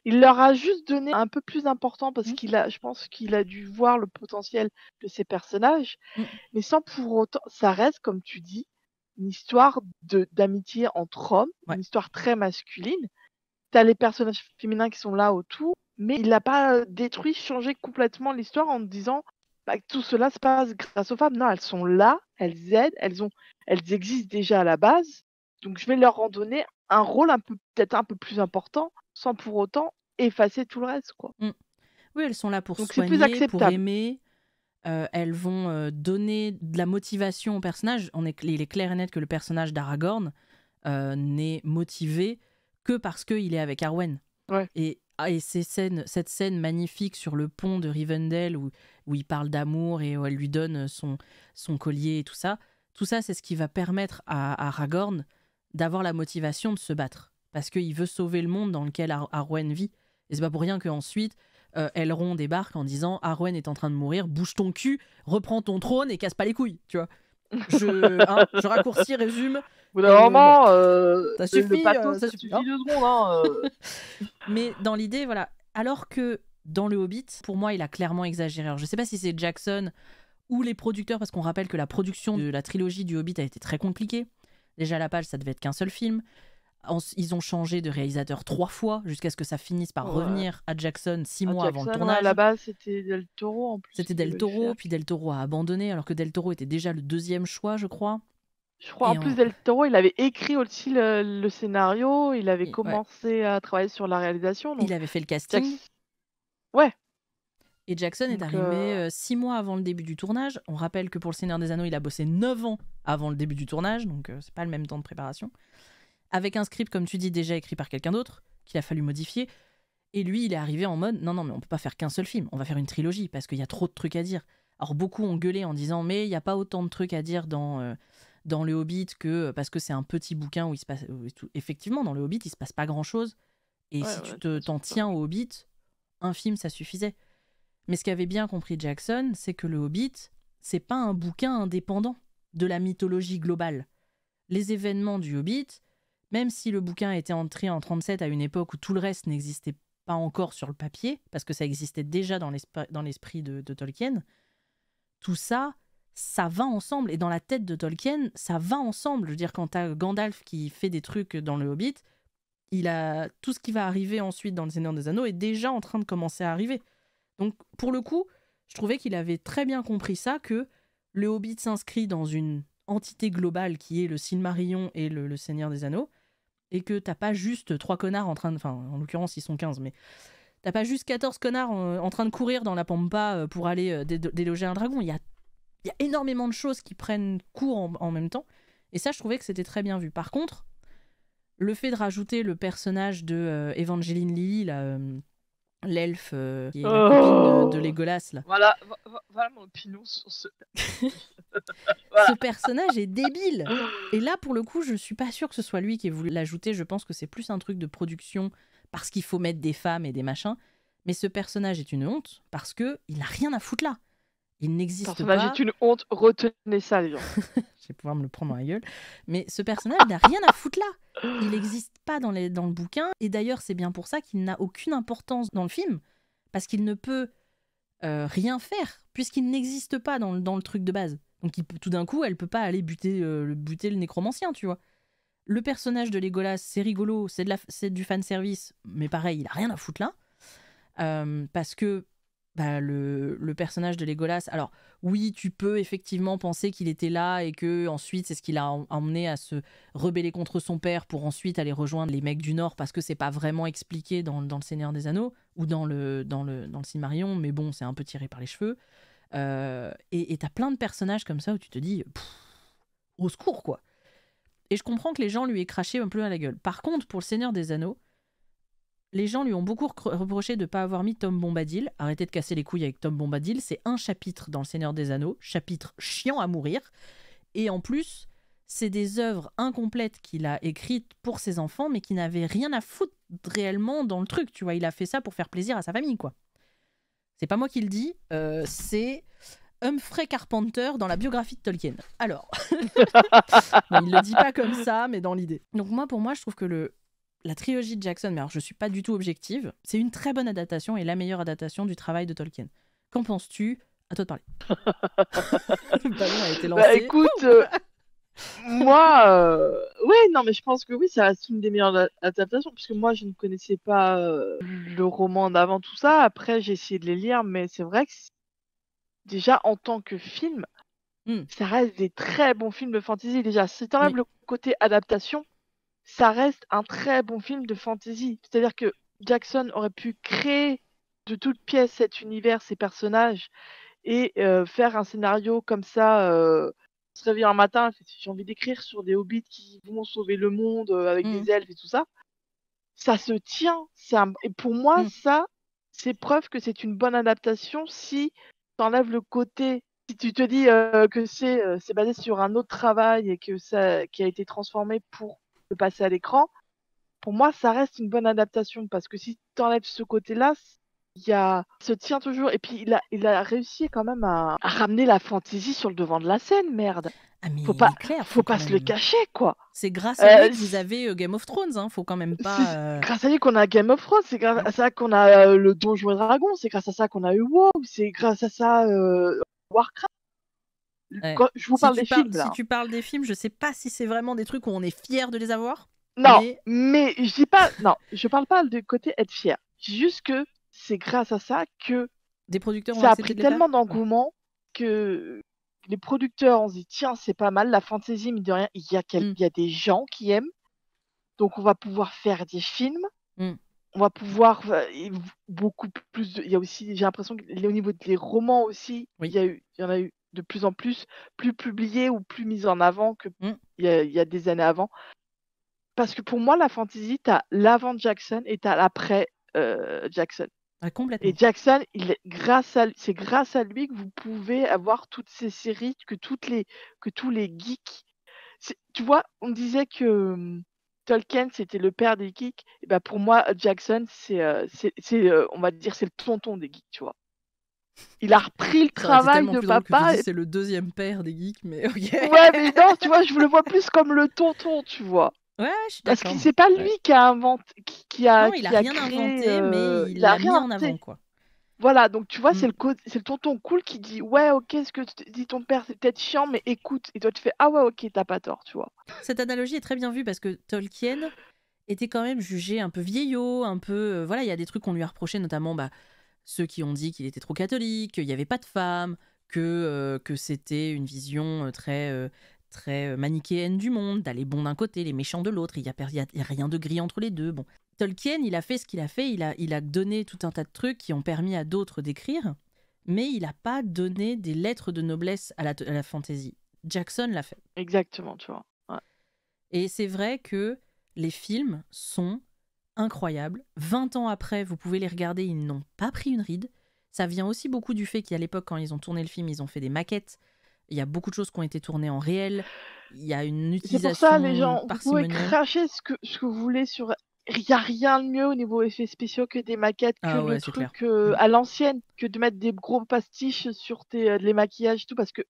Il leur a juste donné un peu plus d'importance parce je pense qu'il a dû voir le potentiel de ces personnages, mais sans pour autant, ça reste, comme tu dis, une histoire d'amitié entre hommes, une histoire très masculine. T'as les personnages féminins qui sont là autour, mais il n'a pas détruit, changé complètement l'histoire en te disant bah, tout cela se passe grâce aux femmes. Non, elles sont là, elles aident, elles existent déjà à la base, donc je vais leur en donner un rôle peut-être un peu plus important, sans pour autant effacer tout le reste, quoi. Mmh. Oui, elles sont là pour Donc c'est plus soigner, pour acceptable. aimer. Elles vont donner de la motivation au personnage. Il est clair et net que le personnage d'Aragorn n'est motivé que parce qu'il est avec Arwen. Ouais. Et cette scène magnifique sur le pont de Rivendell où il parle d'amour et où elle lui donne son collier et tout ça, c'est ce qui va permettre à Aragorn d'avoir la motivation de se battre. Parce qu'il veut sauver le monde dans lequel Arwen vit. Et c'est pas pour rien qu'ensuite, Elrond débarque en disant Arwen est en train de mourir, bouge ton cul, reprends ton trône et casse pas les couilles, tu vois. Je raccourcis, résume. Au bout d'un moment, ça le suffit, pathos, ça ça suffit. suffit 2 secondes, hein. Mais dans l'idée, voilà. Alors que dans Le Hobbit, pour moi, il a clairement exagéré. Alors, je sais pas si c'est Jackson ou les producteurs, parce qu'on rappelle que la production de la trilogie du Hobbit a été très compliquée. Déjà, à la page, ça devait être qu'un seul film. Ils ont changé de réalisateur 3 fois jusqu'à ce que ça finisse par revenir à Jackson 6 mois avant le tournage. À la base, c'était Del Toro en plus. C'était Del Toro, puis Del Toro a abandonné, alors que Del Toro était déjà le 2e choix, je crois. Je crois en plus Del Toro, il avait écrit aussi le scénario, il avait Ouais. commencé à travailler sur la réalisation. Donc Il avait fait le casting. Ouais. Et Jackson est arrivé 6 mois avant le début du tournage. On rappelle que pour Le Seigneur des Anneaux, il a bossé 9 ans avant le début du tournage, donc c'est pas le même temps de préparation. Avec un script, comme tu dis, déjà écrit par quelqu'un d'autre, qu'il a fallu modifier. Et lui, il est arrivé en mode, non, mais on peut pas faire qu'un seul film, on va faire une trilogie, parce qu'il y a trop de trucs à dire. Alors beaucoup ont gueulé en disant, mais il n'y a pas autant de trucs à dire dans Le Hobbit parce que c'est un petit bouquin où il se passe... Effectivement, dans Le Hobbit, il se passe pas grand-chose. Et si tu t'en tiens au Hobbit, un film, ça suffisait. Mais ce qu'avait bien compris Jackson, c'est que Le Hobbit, c'est pas un bouquin indépendant de la mythologie globale. Les événements du Hobbit, même si le bouquin a été entré en 1937 à une époque où tout le reste n'existait pas encore sur le papier, parce que ça existait déjà dans l'esprit de Tolkien, tout ça, ça va ensemble. Et dans la tête de Tolkien, ça va ensemble. Je veux dire, quand t'as Gandalf qui fait des trucs dans le Hobbit, tout ce qui va arriver ensuite dans Le Seigneur des Anneaux est déjà en train de commencer à arriver. Donc, pour le coup, je trouvais qu'il avait très bien compris ça, que le Hobbit s'inscrit dans une entité globale qui est le Silmarillion et le Seigneur des Anneaux, et que t'as pas juste 3 connards en train de... Enfin, en l'occurrence, ils sont 15, mais t'as pas juste 14 connards en train de courir dans la pampa pour aller déloger un dragon. Il y a énormément de choses qui prennent cours en même temps, et ça, je trouvais que c'était très bien vu. Par contre, le fait de rajouter le personnage de Evangeline Lilly, l'elfe qui est la copine de Legolas, là. Voilà mon opinion sur ce... Ce personnage est débile. Et là, pour le coup, je suis pas sûre que ce soit lui qui ait voulu l'ajouter. Je pense que c'est plus un truc de production parce qu'il faut mettre des femmes et des machins. Mais ce personnage est une honte parce que il a rien à foutre là. Il n'existe pas. Ce personnage est une honte. Retenez ça, les gens. Je vais pouvoir me le prendre dans la gueule. Mais ce personnage n'a rien à foutre là. Il n'existe pas dans le bouquin. Et d'ailleurs, c'est bien pour ça qu'il n'a aucune importance dans le film. Parce qu'il ne peut rien faire, puisqu'il n'existe pas dans le truc de base. Donc tout d'un coup, elle peut pas aller buter le nécromancien, tu vois. Le personnage de Legolas, c'est rigolo, c'est du fanservice, mais pareil, il a rien à foutre là. Parce que le personnage de Legolas, alors oui, tu peux effectivement penser qu'il était là et que ensuite c'est ce qui l'a emmené à se rebeller contre son père pour ensuite aller rejoindre les mecs du Nord, parce que c'est pas vraiment expliqué dans le Seigneur des Anneaux ou dans le Silmarillion, mais bon, c'est un peu tiré par les cheveux. Et t'as plein de personnages comme ça où tu te dis au secours, quoi. Et je comprends que les gens lui aient craché un peu à la gueule. Par contre, pour le Seigneur des Anneaux, les gens lui ont beaucoup reproché de ne pas avoir mis Tom Bombadil. Arrêtez de casser les couilles avec Tom Bombadil. C'est un chapitre dans Le Seigneur des Anneaux, chapitre chiant à mourir. Et en plus, c'est des œuvres incomplètes qu'il a écrites pour ses enfants, mais qui n'avaient rien à foutre réellement dans le truc. Tu vois, il a fait ça pour faire plaisir à sa famille, quoi. C'est pas moi qui le dis, c'est Humphrey Carpenter dans la biographie de Tolkien. Alors, bon, il le dit pas comme ça, mais dans l'idée. Donc pour moi, je trouve que la trilogie de Jackson, mais alors je suis pas du tout objective, c'est une très bonne adaptation et la meilleure adaptation du travail de Tolkien. Qu'en penses-tu? À toi de parler. Le ballon a été lancé. Bah écoute, moi, oui, non, mais je pense que oui, ça reste une des meilleures adaptations, puisque moi, je ne connaissais pas le roman d'avant tout ça. Après, j'ai essayé de les lire, mais c'est vrai que déjà en tant que film, ça reste des très bons films de fantasy. Déjà, si tu enlèves le côté adaptation, ça reste un très bon film de fantasy. C'est-à-dire que Jackson aurait pu créer de toutes pièces cet univers, ces personnages, et faire un scénario comme ça, se réveiller un matin, j'ai envie d'écrire sur des hobbits qui vont sauver le monde avec des elfes et tout ça. Ça se tient. Et pour moi, ça, c'est preuve que c'est une bonne adaptation si tu enlèves le côté. Si tu te dis que c'est basé sur un autre travail et que ça qui a été transformé pour le passer à l'écran, pour moi, ça reste une bonne adaptation parce que si tu enlèves ce côté-là, se tient toujours. Et puis, il a réussi quand même à ramener la fantasy sur le devant de la scène, merde. Ah, mais Faut pas, il est clair, faut pas se le cacher, quoi. C'est grâce à lui que vous avez Game of Thrones, hein. Faut quand même pas. C'est grâce à lui qu'on a Game of Thrones, c'est grâce à ça qu'on a le Donjons et Dragons, c'est grâce à ça qu'on a eu WoW, c'est grâce à ça Warcraft. Ouais. Je vous parle des films, là. Si tu parles des films, je sais pas si c'est vraiment des trucs où on est fier de les avoir. Non, mais je dis pas. Non, je parle pas du côté être fier. Juste que c'est grâce à ça que des producteurs ça a pris tellement d'engouement que les producteurs ont dit tiens, c'est pas mal, la fantasy, mine de rien, il y a des gens qui aiment. Donc on va pouvoir faire des films. On va pouvoir beaucoup plus. Il y a aussi, j'ai l'impression qu'au niveau des romans aussi, il y en a eu de plus en plus publiés ou plus mis en avant que il y a des années avant. Parce que pour moi, la fantasy, t'as l'avant Jackson et t'as l'après Jackson. Ah, complètement. Et Jackson, c'est grâce à lui que vous pouvez avoir toutes ces séries, que tous les geeks. Tu vois, on disait que Tolkien c'était le père des geeks. Et ben pour moi, Jackson c'est on va dire c'est le tonton des geeks, tu vois. Il a repris le travail de papa. C'est le deuxième père des geeks, mais ok. Ouais, mais non, tu vois, je le vois plus comme le tonton, tu vois. Ouais, je suis d'accord. Parce que c'est pas lui qui a inventé, non, il a rien inventé, mais il l'a mis en avant, quoi. Voilà, donc tu vois, c'est le tonton cool qui dit ouais, ok, ce que dit ton père, c'est peut-être chiant, mais écoute. Et toi, tu fais ah ouais, ok, t'as pas tort, tu vois. Cette analogie est très bien vue parce que Tolkien était quand même jugé un peu vieillot, un peu. Voilà, il y a des trucs qu'on lui a reproché, notamment ceux qui ont dit qu'il était trop catholique, qu'il n'y avait pas de femmes, que c'était une vision très manichéenne du monde, d'aller bon d'un côté, les méchants de l'autre, il n'y a rien de gris entre les deux. Bon. Tolkien, il a fait ce qu'il a fait, il a donné tout un tas de trucs qui ont permis à d'autres d'écrire, mais il n'a pas donné des lettres de noblesse à la fantasy. Jackson l'a fait. Exactement, tu vois. Ouais. Et c'est vrai que les films sont incroyables. 20 ans après, vous pouvez les regarder, ils n'ont pas pris une ride. Ça vient aussi beaucoup du fait qu'à l'époque, quand ils ont tourné le film, ils ont fait des maquettes. Il y a beaucoup de choses qui ont été tournées en réel. Il y a une utilisation c'est pour ça, les gens, vous pouvez parcimonieuse. cracher ce que vous voulez sur... Il n'y a rien de mieux au niveau effets spéciaux que des maquettes, que le truc à l'ancienne, que de mettre des gros pastiches sur les maquillages et tout, parce que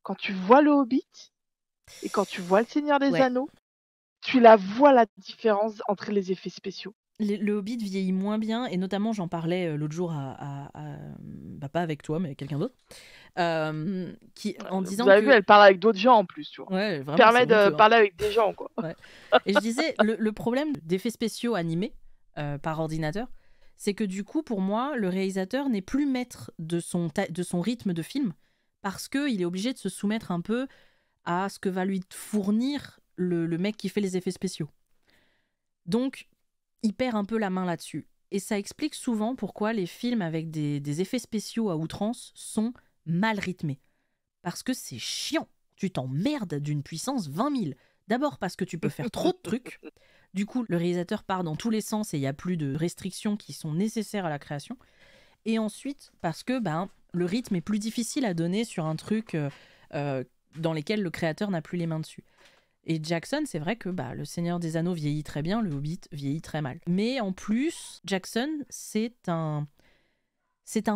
quand tu vois le Hobbit et quand tu vois le Seigneur des Anneaux, tu la vois la différence entre les effets spéciaux. Le Hobbit vieillit moins bien, et notamment j'en parlais l'autre jour pas avec toi, mais avec quelqu'un d'autre, en disant vous avez vu, elle parle avec d'autres gens en plus, tu vois. Ouais, vraiment, permet de parler avec des gens, quoi. Ouais. Et je disais, le problème d'effets spéciaux animés par ordinateur, c'est que du coup, pour moi, le réalisateur n'est plus maître de son rythme de film, parce qu'il est obligé de se soumettre un peu à ce que va lui fournir le mec qui fait les effets spéciaux. Donc, il perd un peu la main là-dessus. Et ça explique souvent pourquoi les films avec des effets spéciaux à outrance sont mal rythmés. Parce que c'est chiant. Tu t'emmerdes d'une puissance 20 000. D'abord parce que tu peux faire trop de trucs. Du coup, le réalisateur part dans tous les sens et il n'y a plus de restrictions qui sont nécessaires à la création. Et ensuite, parce que le rythme est plus difficile à donner sur un truc dans lequel le créateur n'a plus les mains dessus. Et Jackson, c'est vrai que le Seigneur des Anneaux vieillit très bien, le Hobbit vieillit très mal. Mais en plus, Jackson, c'est un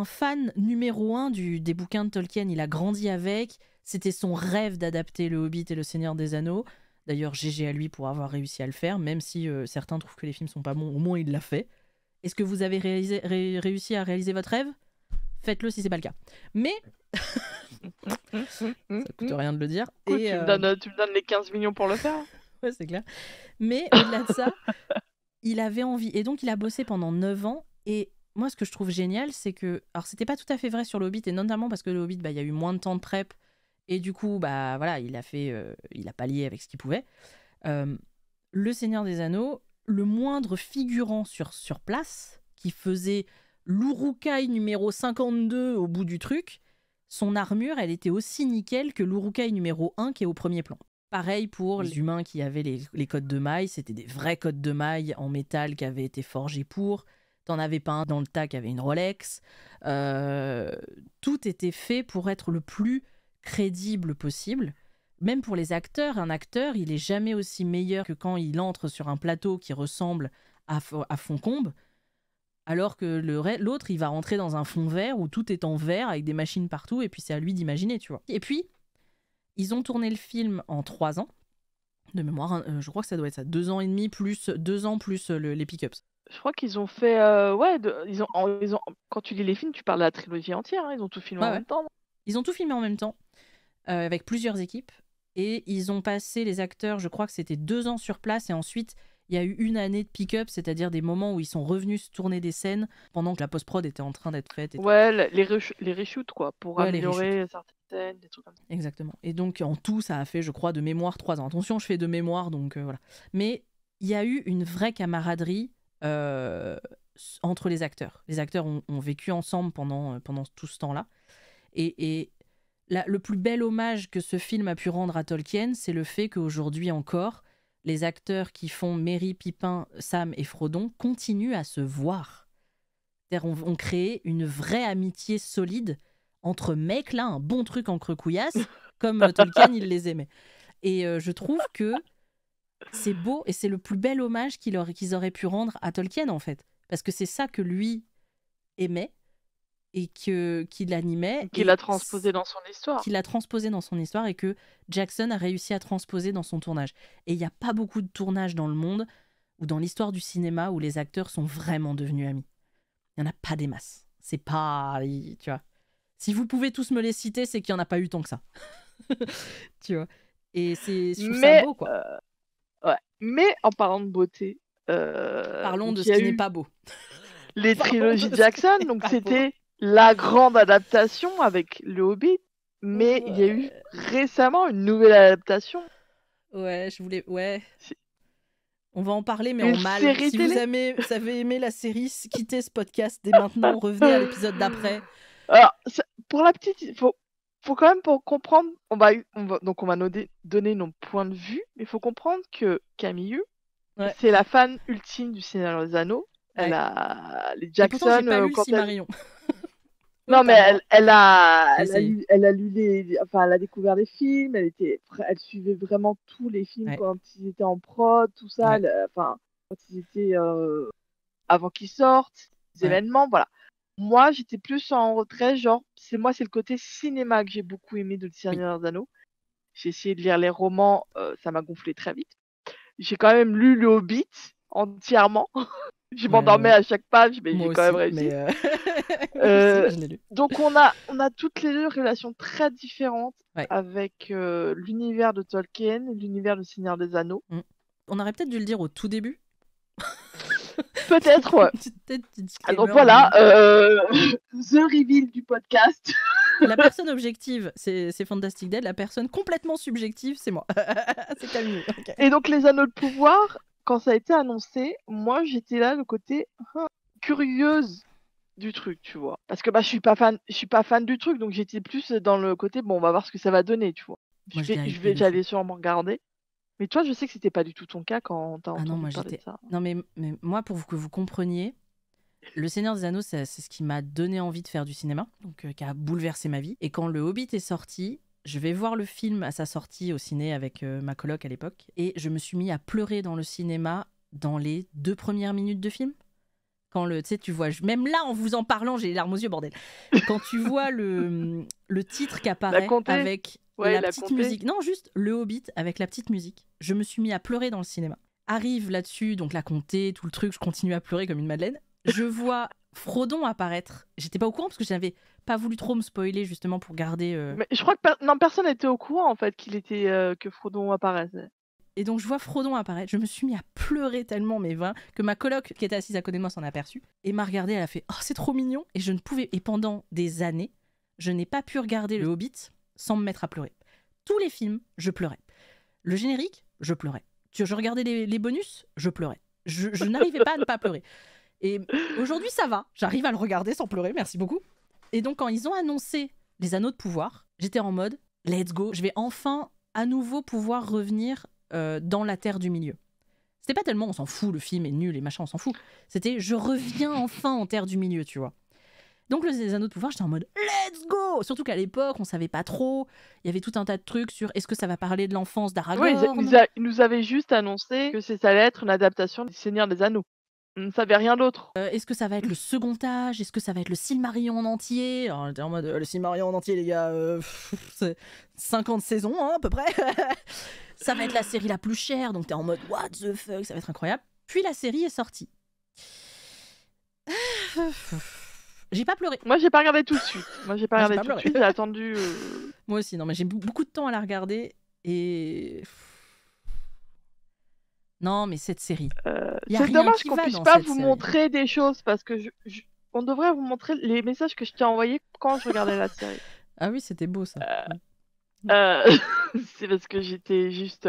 fan numéro 1 des bouquins de Tolkien. Il a grandi avec, c'était son rêve d'adapter le Hobbit et le Seigneur des Anneaux. D'ailleurs, GG à lui pour avoir réussi à le faire, même si certains trouvent que les films sont pas bons, au moins il l'a fait. Est-ce que vous avez réussi à réaliser votre rêve ? Faites-le si c'est pas le cas. Mais ça coûte rien de le dire. Écoute, tu me donnes les 15 millions pour le faire. Ouais, c'est clair. Mais au-delà de ça, il avait envie. Et donc, il a bossé pendant 9 ans. Et moi, ce que je trouve génial, c'est que... Alors, c'était pas tout à fait vrai sur le Hobbit, et notamment parce que le Hobbit, bah, il y a eu moins de temps de prep, et du coup, bah voilà, il a pallié avec ce qu'il pouvait. Euh, le Seigneur des Anneaux, le moindre figurant sur place, qui faisait l'Uruk-hai numéro 52 au bout du truc, son armure, elle était aussi nickel que l'Uruk-hai numéro 1 qui est au premier plan. Pareil pour les humains qui avaient les cottes de mailles, c'était des vraies cottes de mailles en métal qui avaient été forgées pour. T'en avais pas un dans le tas qui avait une Rolex. Tout était fait pour être le plus crédible possible. Même pour les acteurs, un acteur, il est jamais aussi meilleur que quand il entre sur un plateau qui ressemble à Fontcombe, alors que l'autre, il va rentrer dans un fond vert où tout est en vert avec des machines partout, et puis c'est à lui d'imaginer, tu vois. Et puis, ils ont tourné le film en 3 ans, de mémoire, je crois que ça doit être ça, 2 ans et demi plus 2 ans plus les pick-ups. Je crois qu'ils ont fait, quand tu lis les films, tu parles de la trilogie entière, hein, ils ont tout filmé en même temps. Ils ont tout filmé en même temps, avec plusieurs équipes, et ils ont passé les acteurs, je crois que c'était 2 ans sur place, et ensuite il y a eu 1 année de pick-up, c'est-à-dire des moments où ils sont revenus tourner des scènes pendant que la post-prod était en train d'être faite. Ouais, les reshoots, quoi, pour améliorer certaines scènes, des trucs comme ça. Exactement. Et donc, en tout, ça a fait, je crois, de mémoire 3 ans. Attention, je fais de mémoire, donc voilà. Mais il y a eu une vraie camaraderie entre les acteurs. Les acteurs ont vécu ensemble pendant tout ce temps-là. Et le plus bel hommage que ce film a pu rendre à Tolkien, c'est le fait qu'aujourd'hui encore, les acteurs qui font Merry, Pippin, Sam et Frodon continuent à se voir. C'est-à-dire, on crée une vraie amitié solide entre mecs, là, un bon truc en creux-couillasse, comme Tolkien, il les aimait. Et je trouve que c'est beau, et c'est le plus bel hommage qu'ils auraient pu rendre à Tolkien, en fait. Parce que c'est ça que lui aimait, et qu'il animait. Qu'il a transposé dans son histoire. Qu'il a transposé dans son histoire, et que Jackson a réussi à transposer dans son tournage. Et il n'y a pas beaucoup de tournages dans le monde, ou dans l'histoire du cinéma, où les acteurs sont vraiment devenus amis. Il n'y en a pas des masses. C'est pas... Tu vois. Si vous pouvez tous me les citer, c'est qu'il n'y en a pas eu tant que ça. Tu vois. Et je trouve ça beau, quoi. Ouais. Mais en parlant de beauté... parlons de ce qui n'est pas beau. Les trilogies Jackson, donc c'était la grande adaptation avec le Hobbit, mais il y a eu récemment une nouvelle adaptation. Ouais, on va en parler, mais en mal. Si vous avez aimé la série, quittez ce podcast dès maintenant, revenez à l'épisode d'après. Alors, pour la petite, faut quand même, pour comprendre, on va donner nos points de vue, mais il faut comprendre que Camille, c'est la fan ultime du Seigneur des Anneaux. Ouais. Elle a les Jackson. Pourtant, j'ai pas lu Silmarillion. Non, mais elle a lu elle a découvert des films, elle suivait vraiment tous les films quand ils étaient en prod, tout ça, quand ils étaient avant qu'ils sortent, les événements, voilà. Moi, j'étais plus en retrait, genre, c'est le côté cinéma que j'ai beaucoup aimé de Le Seigneur des Anneaux. J'ai essayé de lire les romans, ça m'a gonflé très vite. J'ai quand même lu Le Hobbit entièrement. Je m'endormais à chaque page, mais j'ai quand même réussi. Je l'ai lu. Donc on a toutes les deux relations très différentes avec l'univers de Tolkien et l'univers du Seigneur des Anneaux. On aurait peut-être dû le dire au tout début. Peut-être, ouais. Donc voilà, the reveal du podcast. La personne objective, c'est Fantastic Dead. La personne complètement subjective, c'est moi. C'est Camille. Okay. Et donc les Anneaux de pouvoir, quand ça a été annoncé, moi j'étais là le côté curieuse du truc, tu vois. Parce que je suis pas fan du truc, donc j'étais plus dans le côté on va voir ce que ça va donner, tu vois. J'allais sûrement regarder. Mais toi, je sais que c'était pas du tout ton cas quand t'as entendu parler de ça. Non, mais moi, pour que vous compreniez, Le Seigneur des Anneaux, c'est ce qui m'a donné envie de faire du cinéma, donc qui a bouleversé ma vie. Et quand Le Hobbit est sorti, je vais voir le film à sa sortie au ciné avec ma coloc à l'époque, et je me suis mis à pleurer dans le cinéma dans les 2 premières minutes de film. Quand tu vois, même là, en vous en parlant, j'ai les larmes aux yeux, bordel. Quand tu vois le titre qui apparaît avec la petite musique. Non, juste le Hobbit avec la petite musique. Je me suis mis à pleurer dans le cinéma. Arrive là-dessus, donc la comté, tout le truc, je continue à pleurer comme une madeleine. Je vois Frodon apparaître. J'étais pas au courant parce que j'avais pas voulu trop me spoiler justement pour garder... Mais je crois que personne n'était au courant en fait que Frodon apparaissait. Et donc je vois Frodon apparaître, je me suis mis à pleurer tellement, mais voilà, que ma coloc qui était assise à côté de moi s'en a aperçue et m'a regardée, elle a fait « Oh, c'est trop mignon !» Et je ne pouvais, et pendant des années, je n'ai pas pu regarder le Hobbit sans me mettre à pleurer. Tous les films, je pleurais. Le générique, je pleurais. Je regardais les bonus, je pleurais. Je n'arrivais pas à ne pas pleurer. Et aujourd'hui, ça va, j'arrive à le regarder sans pleurer, merci beaucoup. Et donc quand ils ont annoncé les Anneaux de pouvoir, j'étais en mode « Let's go, je vais enfin à nouveau pouvoir revenir dans la Terre du Milieu. » C'était pas tellement on s'en fout, le film est nul et machin, on s'en fout. C'était je reviens enfin en Terre du Milieu, tu vois. Donc les Anneaux de pouvoir, j'étais en mode let's go. Surtout qu'à l'époque, on savait pas trop. Il y avait tout un tas de trucs sur est-ce que ça va parler de l'enfance d'Aragorn. Oui, ils nous avaient juste annoncé que ça allait être une adaptation du Seigneur des Anneaux. On ne savait rien d'autre. Est-ce que ça va être le second âge? Est-ce que ça va être le Silmarillion en entier? Alors, on était en mode le Silmarillion en entier, les gars, c'est 50 saisons hein, à peu près. Ça va être la série la plus chère, donc t'es en mode what the fuck, ça va être incroyable. Puis la série est sortie. J'ai pas pleuré. Moi, j'ai pas regardé tout de suite. J'ai attendu. Moi aussi, non, mais j'ai beaucoup de temps à la regarder et. Non, mais cette série. C'est dommage qu'on puisse pas vous montrer des choses parce que on devrait vous montrer les messages que je t'ai envoyés quand je regardais la série. Ah oui, c'était beau ça. C'est parce que j'étais juste.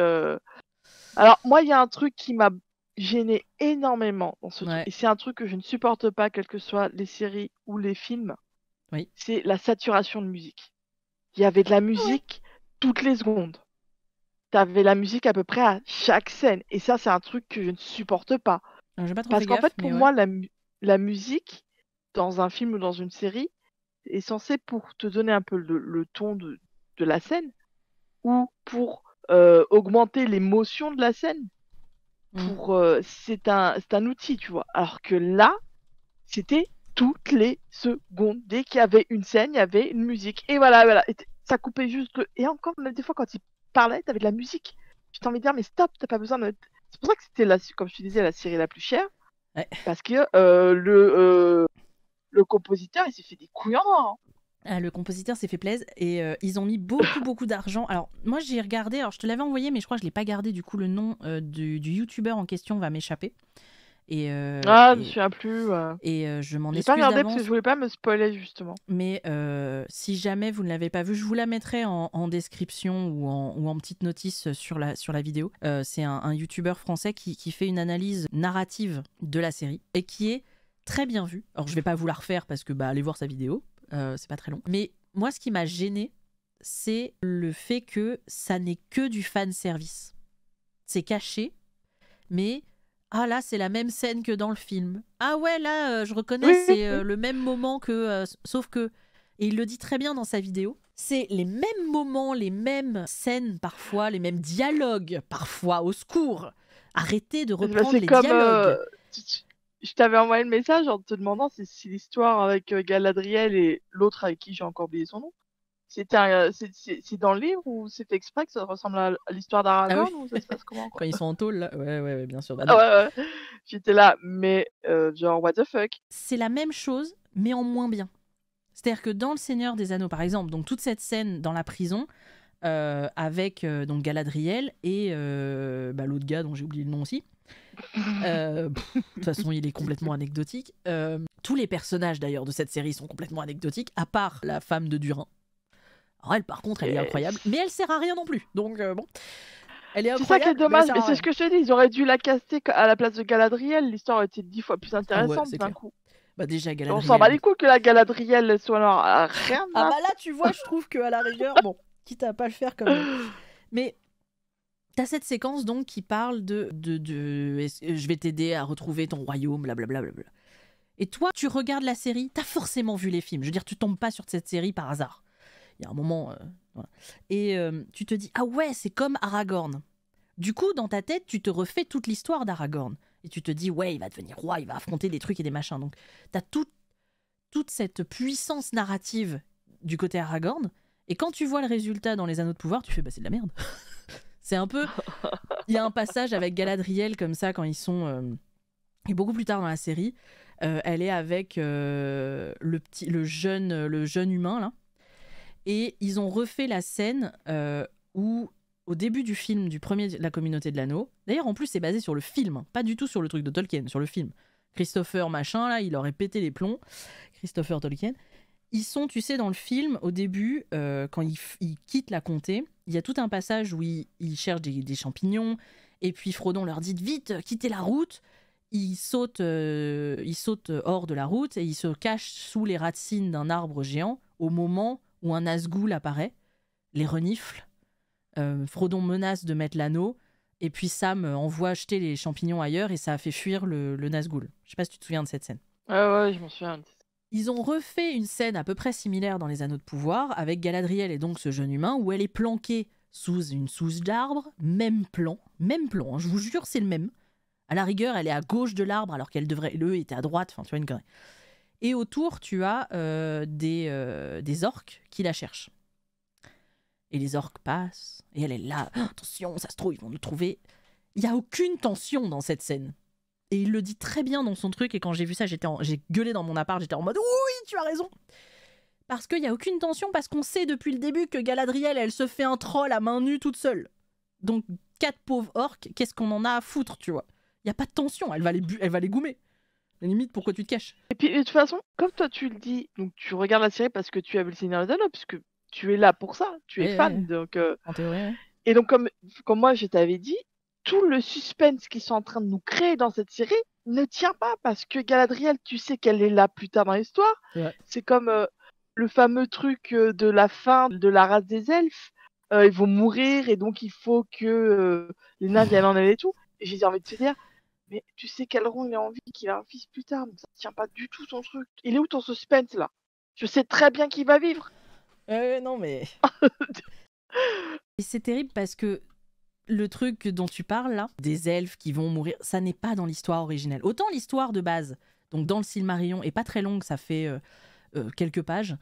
Alors, moi, il y a un truc qui m'a gêné énormément dans ce truc. Et c'est un truc que je ne supporte pas, quelles que soient les séries ou les films. Oui. C'est la saturation de musique. Il y avait de la musique toutes les secondes. T'avais la musique à peu près à chaque scène. Et ça, c'est un truc que je ne supporte pas. Parce qu'en fait, pour moi, la musique, dans un film ou dans une série, est censée pour te donner un peu le ton de la scène ou pour augmenter l'émotion de la scène. C'est un outil, tu vois. Alors que là, c'était toutes les secondes. Dès qu'il y avait une scène, il y avait une musique. Et voilà. Et ça coupait juste. Et encore, des fois, quand il parlait, t'avais de la musique. J'ai envie de dire, mais stop, t'as pas besoin de. C'est pour ça que c'était, comme je te disais, la série la plus chère. Ouais. Parce que le compositeur, il s'est fait des couilles en or. Ah, le compositeur s'est fait plaisir et ils ont mis beaucoup d'argent. Alors moi j'ai regardé, alors je te l'avais envoyé mais je crois que je l'ai pas gardé, du coup le nom du youtubeur en question va m'échapper. Je me souviens plus. Et je m'en excuse pas regardé d'avance. parce que je voulais pas me spoiler justement. Mais si jamais vous ne l'avez pas vu, je vous la mettrai en description ou en petite notice sur la vidéo. C'est un youtubeur français qui fait une analyse narrative de la série et qui est très bien vue. Alors je vais pas vous la refaire parce que allez voir sa vidéo. C'est pas très long. Mais moi, ce qui m'a gêné, c'est le fait que ça n'est que du fan service. C'est caché, mais ah là, c'est la même scène que dans le film. Ah ouais, là, je reconnais, c'est le même moment que. Sauf que, et il le dit très bien dans sa vidéo, c'est les mêmes moments, les mêmes scènes parfois, les mêmes dialogues parfois. Au secours, arrêtez de reprendre les dialogues. Je t'avais envoyé le message en te demandant si l'histoire avec Galadriel et l'autre avec qui j'ai encore oublié son nom, c'est dans le livre ou c'est fait exprès que ça ressemble à l'histoire d'Aragorn ou ça se passe comment quoi? Quand ils sont en tôle, là. Ouais, bien sûr. Ouais. J'étais là, mais genre what the fuck. C'est la même chose, mais en moins bien. C'est-à-dire que dans Le Seigneur des Anneaux, par exemple, donc toute cette scène dans la prison avec donc Galadriel et l'autre gars dont j'ai oublié le nom aussi. De toute façon, il est complètement anecdotique. Tous les personnages d'ailleurs de cette série sont complètement anecdotiques, à part la femme de Durin. Alors elle, par contre, elle est incroyable, mais elle sert à rien non plus. Donc bon, elle est incroyable. C'est ça qui est dommage, mais c'est ce que je te dis. Ils auraient dû la caster à la place de Galadriel. L'histoire aurait été 10 fois plus intéressante d'un coup. Déjà Galadriel. On s'en bat les couilles que la Galadriel soit là, rien. Ah là, tu vois, je trouve que à la rigueur, bon, quitte à pas le faire comme. Mais t'as cette séquence donc qui parle de je vais t'aider à retrouver ton royaume, blablabla. Et toi, tu regardes la série, t'as forcément vu les films. Je veux dire, tu tombes pas sur cette série par hasard. Il y a un moment, voilà. Et tu te dis ah ouais, c'est comme Aragorn. Du coup, dans ta tête, tu te refais toute l'histoire d'Aragorn et tu te dis ouais, il va devenir roi, il va affronter des trucs et des machins. Donc t'as toute cette puissance narrative du côté Aragorn. Et quand tu vois le résultat dans les Anneaux de pouvoir, tu fais c'est de la merde. C'est un peu. Il y a un passage avec Galadriel comme ça quand ils sont. Et beaucoup plus tard dans la série, elle est avec le jeune humain là. Et ils ont refait la scène où au début du film du premier La Communauté de l'Anneau. D'ailleurs, en plus, c'est basé sur le film, hein, pas du tout sur le truc de Tolkien, sur le film. Christopher machin, là, il aurait pété les plombs. Christopher Tolkien. Ils sont, tu sais, dans le film, au début, quand ils quittent la comté, il y a tout un passage où ils cherchent des champignons, et puis Frodon leur dit « Vite, quittez la route !» Ils sautent hors de la route, et ils se cachent sous les racines d'un arbre géant au moment où un Nazgûl apparaît, les renifle. Frodon menace de mettre l'anneau, et puis Sam envoie jeter les champignons ailleurs, et ça a fait fuir le Nazgûl. Je sais pas si tu te souviens de cette scène. Ouais, je m'en souviens. Ils ont refait une scène à peu près similaire dans Les Anneaux de Pouvoir, avec Galadriel et donc ce jeune humain, où elle est planquée sous une souche d'arbre, même plan, hein, je vous jure, c'est le même. À la rigueur, elle est à gauche de l'arbre, alors qu'elle devrait, le était à droite, enfin, tu vois, une connerie. Et autour, tu as des orques qui la cherchent. Et les orques passent, et elle est là. Oh, attention, ça se trouve, ils vont nous trouver. Il n'y a aucune tension dans cette scène. Et il le dit très bien dans son truc, et quand j'ai vu ça, j'ai gueulé dans mon appart, j'étais en mode « Oui, tu as raison !» Parce qu'il n'y a aucune tension, parce qu'on sait depuis le début que Galadriel, elle se fait un troll à main nue toute seule. Donc, 4 pauvres orques, qu'est-ce qu'on en a à foutre, tu vois? Il n'y a pas de tension, elle va les goumer. À la limite, pourquoi tu te caches? Et puis, de toute façon, comme toi tu le dis, donc tu regardes la série parce que tu as vu le Seigneur des Anneaux, puisque tu es là pour ça, tu es fan. Donc, en théorie, ouais. Et donc, comme moi je t'avais dit, tout le suspense qu'ils sont en train de nous créer dans cette série ne tient pas, parce que Galadriel, tu sais qu'elle est là plus tard dans l'histoire. C'est comme le fameux truc de la fin de la race des elfes. Ils vont mourir, et donc il faut que les nains viennent en elle et tout. Et j'ai envie de te dire, mais tu sais qu'Elrond, il a envie qu'il ait un fils plus tard, donc ça tient pas du tout son truc. Il est où ton suspense là? Je sais très bien qu'il va vivre. Non mais... Et c'est terrible parce que le truc dont tu parles là, des elfes qui vont mourir, ça n'est pas dans l'histoire originelle. Autant l'histoire de base, donc dans le Silmarillion, est pas très longue, ça fait quelques pages,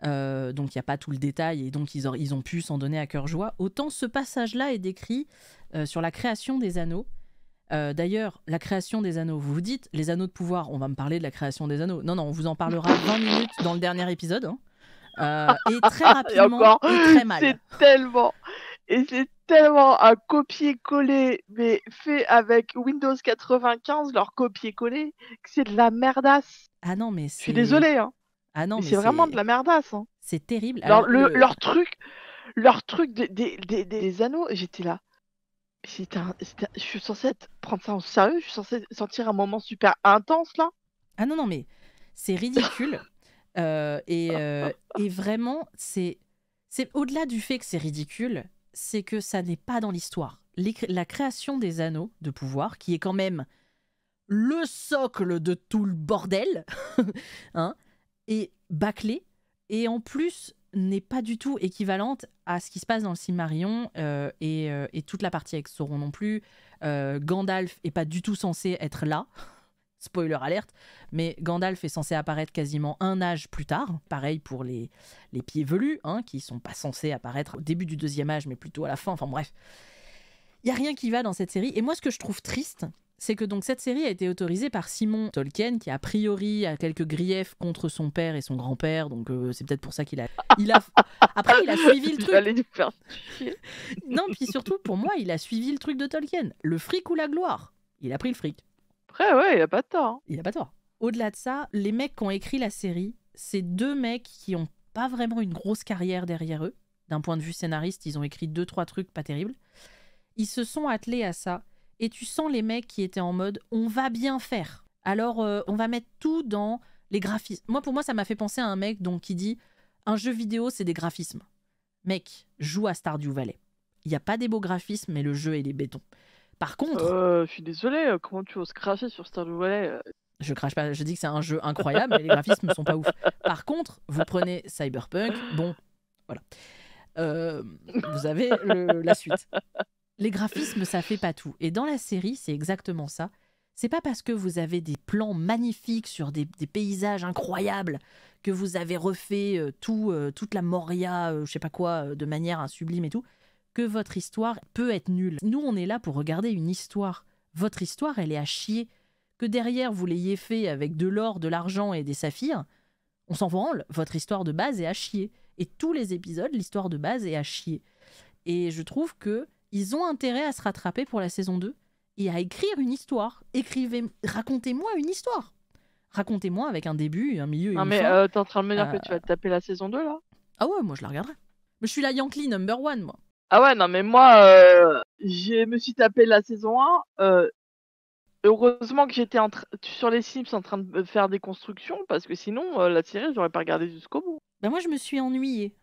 donc il n'y a pas tout le détail, et donc ils ont pu s'en donner à cœur joie. Autant ce passage-là est décrit sur la création des anneaux. D'ailleurs, la création des anneaux, vous vous dites, les anneaux de pouvoir, on va me parler de la création des anneaux. Non, on vous en parlera 20 minutes dans le dernier épisode. Hein. Et très rapidement, et très mal. C'est tellement un copier-coller, mais fait avec Windows 95, leur copier-coller, que c'est de la merdasse. Ah non, mais je suis désolée, hein. Ah non, mais c'est vraiment de la merdasse. Hein. C'est terrible. Alors, leur truc des anneaux, j'étais là. Je suis censée prendre ça en sérieux, je suis censée sentir un moment super intense là. Ah non, mais c'est ridicule. Et vraiment, c'est au-delà du fait que c'est ridicule, c'est que ça n'est pas dans l'histoire. La création des anneaux de pouvoir, qui est quand même le socle de tout le bordel, hein, est bâclée, et en plus n'est pas du tout équivalente à ce qui se passe dans le Silmarillion et toute la partie avec Sauron non plus. Gandalf est pas du tout censé être là. Spoiler alerte, mais Gandalf est censé apparaître quasiment un âge plus tard. Pareil pour les pieds velus, hein, qui sont pas censés apparaître au début du 2e âge, mais plutôt à la fin. Enfin bref, il y a rien qui va dans cette série. Et moi, ce que je trouve triste, c'est que donc cette série a été autorisée par Simon Tolkien, qui a priori a quelques griefs contre son père et son grand-père. Donc c'est peut-être pour ça qu'il a... Après, il a suivi le truc. Allez nous faire chier. Non, puis surtout, pour moi, il a suivi le truc de Tolkien. Le fric ou la gloire. Il a pris le fric. Après, ouais, il a pas tort. Hein. Il a pas tort. Au-delà de ça, les mecs qui ont écrit la série, c'est 2 mecs qui ont pas vraiment une grosse carrière derrière eux. D'un point de vue scénariste, ils ont écrit 2-3 trucs pas terribles. Ils se sont attelés à ça. Et tu sens les mecs qui étaient en mode « on va bien faire ». Alors, on va mettre tout dans les graphismes. Pour moi, ça m'a fait penser à un mec qui dit « un jeu vidéo, c'est des graphismes ». Mec, joue à Stardew Valley. Il n'y a pas des beaux graphismes, mais le jeu est des bétons. Par contre... je suis désolée, comment tu oses cracher sur Stardew Valley Je crache pas, je dis que c'est un jeu incroyable, mais les graphismes ne sont pas ouf. Par contre, vous prenez Cyberpunk, bon, voilà. Vous avez la suite. Les graphismes, ça fait pas tout. Et dans la série, c'est exactement ça. C'est pas parce que vous avez des plans magnifiques sur des paysages incroyables que vous avez refait toute la Moria, je sais pas quoi, de manière sublime et tout, que votre histoire peut être nulle. Nous, on est là pour regarder une histoire. Votre histoire, elle est à chier. Que derrière, vous l'ayez fait avec de l'or, de l'argent et des saphirs, on s'en branle. Votre histoire de base est à chier. Et tous les épisodes, l'histoire de base est à chier. Et je trouve qu'ils ont intérêt à se rattraper pour la saison 2 et à écrire une histoire. Racontez-moi une histoire. Racontez-moi avec un début, un milieu et Non, une mais fin. t'es en train de me dire que tu vas te taper la saison 2 là? Ah ouais, moi je la regarderai. Mais je suis la Yankee number one, moi. Ah ouais, non, mais moi, je me suis tapé la saison 1. Heureusement que j'étais sur les Sims en train de faire des constructions, parce que sinon, la série, j'aurais pas regardé jusqu'au bout. Bah moi je me suis ennuyée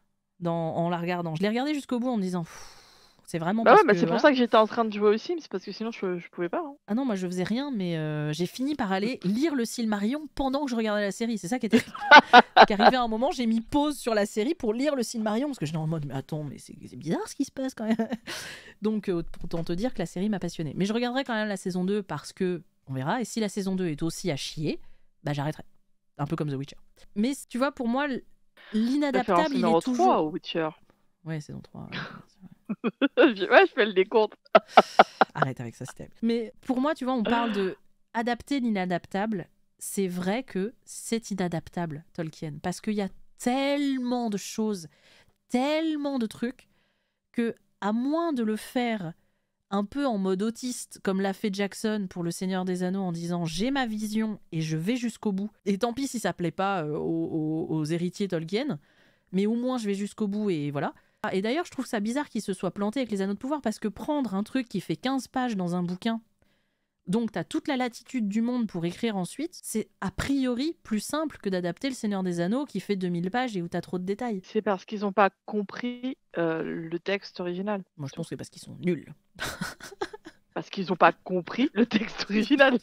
en la regardant. Je l'ai regardée jusqu'au bout en me disant, pff, c'est vraiment Bah parce ouais, bah que... c'est pour voilà. ça que j'étais en train de jouer aux Sims, parce que sinon je pouvais pas. Hein. Ah non, moi je faisais rien, mais j'ai fini par aller lire le Silmarillion pendant que je regardais la série. C'est ça qui était qu'arrivé à un moment, j'ai mis pause sur la série pour lire le Silmarillion, parce que j'étais en mode, mais attends, mais c'est bizarre ce qui se passe quand même. Donc autant te dire que la série m'a passionnée. Mais je regarderai quand même la saison 2 parce que, on verra, et si la saison 2 est aussi à chier, bah j'arrêterai. Un peu comme The Witcher. Mais tu vois, pour moi, l'inadaptable, il est toujours... 3 au Witcher. Ouais, saison 3. Ouais, Ouais, je fais le décompte. Arrête avec ça, c'était... Mais pour moi, tu vois, on parle de adapter l'inadaptable. C'est vrai que c'est inadaptable, Tolkien, parce qu'il y a tellement de choses, tellement de trucs, que à moins de le faire un peu en mode autiste, comme l'a fait Jackson pour Le Seigneur des Anneaux, en disant j'ai ma vision et je vais jusqu'au bout. Et tant pis si ça plaît pas aux héritiers Tolkien, mais au moins je vais jusqu'au bout et voilà. Et d'ailleurs, je trouve ça bizarre qu'il se soit planté avec les Anneaux de pouvoir, parce que prendre un truc qui fait 15 pages dans un bouquin, donc tu as toute la latitude du monde pour écrire ensuite, c'est a priori plus simple que d'adapter Le Seigneur des Anneaux qui fait 2000 pages et où tu as trop de détails. C'est parce qu'ils n'ont pas compris le texte original. Moi, je pense que c'est parce qu'ils sont nuls. Parce qu'ils n'ont pas compris le texte original.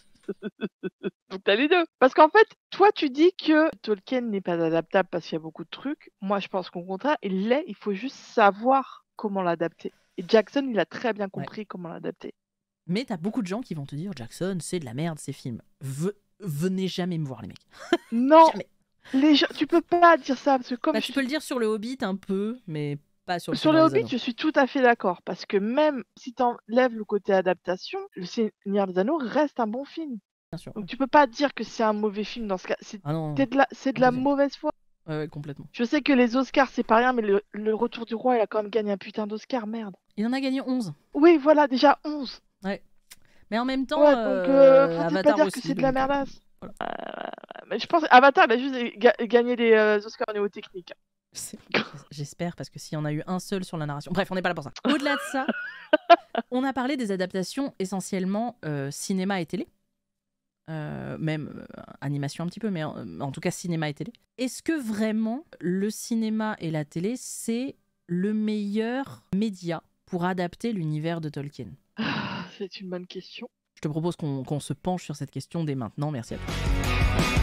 Donc t'as les deux. Parce qu'en fait, toi tu dis que Tolkien n'est pas adaptable parce qu'il y a beaucoup de trucs. Moi je pense qu'au contraire, il l'est. Il faut juste savoir comment l'adapter. Et Jackson, il a très bien compris comment l'adapter. Mais t'as beaucoup de gens qui vont te dire Jackson, c'est de la merde ces films. Venez jamais me voir les mecs. Non, jamais. Les gens, tu peux pas dire ça parce que comme tu peux le dire sur le Hobbit un peu, mais pas sur le sur le Seigneur des Hobbit, Anneaux. je suis tout à fait d'accord parce que même si t'enlèves le côté adaptation, le Seigneur des Anneaux reste un bon film. Bien sûr. Donc tu peux pas dire que c'est un mauvais film dans ce cas. C'est de la mauvaise foi. Ouais, complètement. Je sais que les Oscars c'est pas rien, mais le Retour du Roi il a quand même gagné un putain d'Oscar, merde. Il en a gagné 11. Oui, voilà, déjà 11. Ouais. Mais en même temps, ouais, donc faut Avatar pas dire aussi, que c'est de la merdasse. Voilà. Mais je pense Avatar il a juste gagné les Oscars au niveau technique. J'espère, parce que s'il y en a eu un seul sur la narration... Bref, on n'est pas là pour ça. Au-delà de ça, on a parlé des adaptations essentiellement cinéma et télé. Même animation un petit peu, mais en tout cas cinéma et télé. Est-ce que vraiment le cinéma et la télé, c'est le meilleur média pour adapter l'univers de Tolkien? C'est une bonne question. Je te propose qu'on se penche sur cette question dès maintenant. Merci à toi.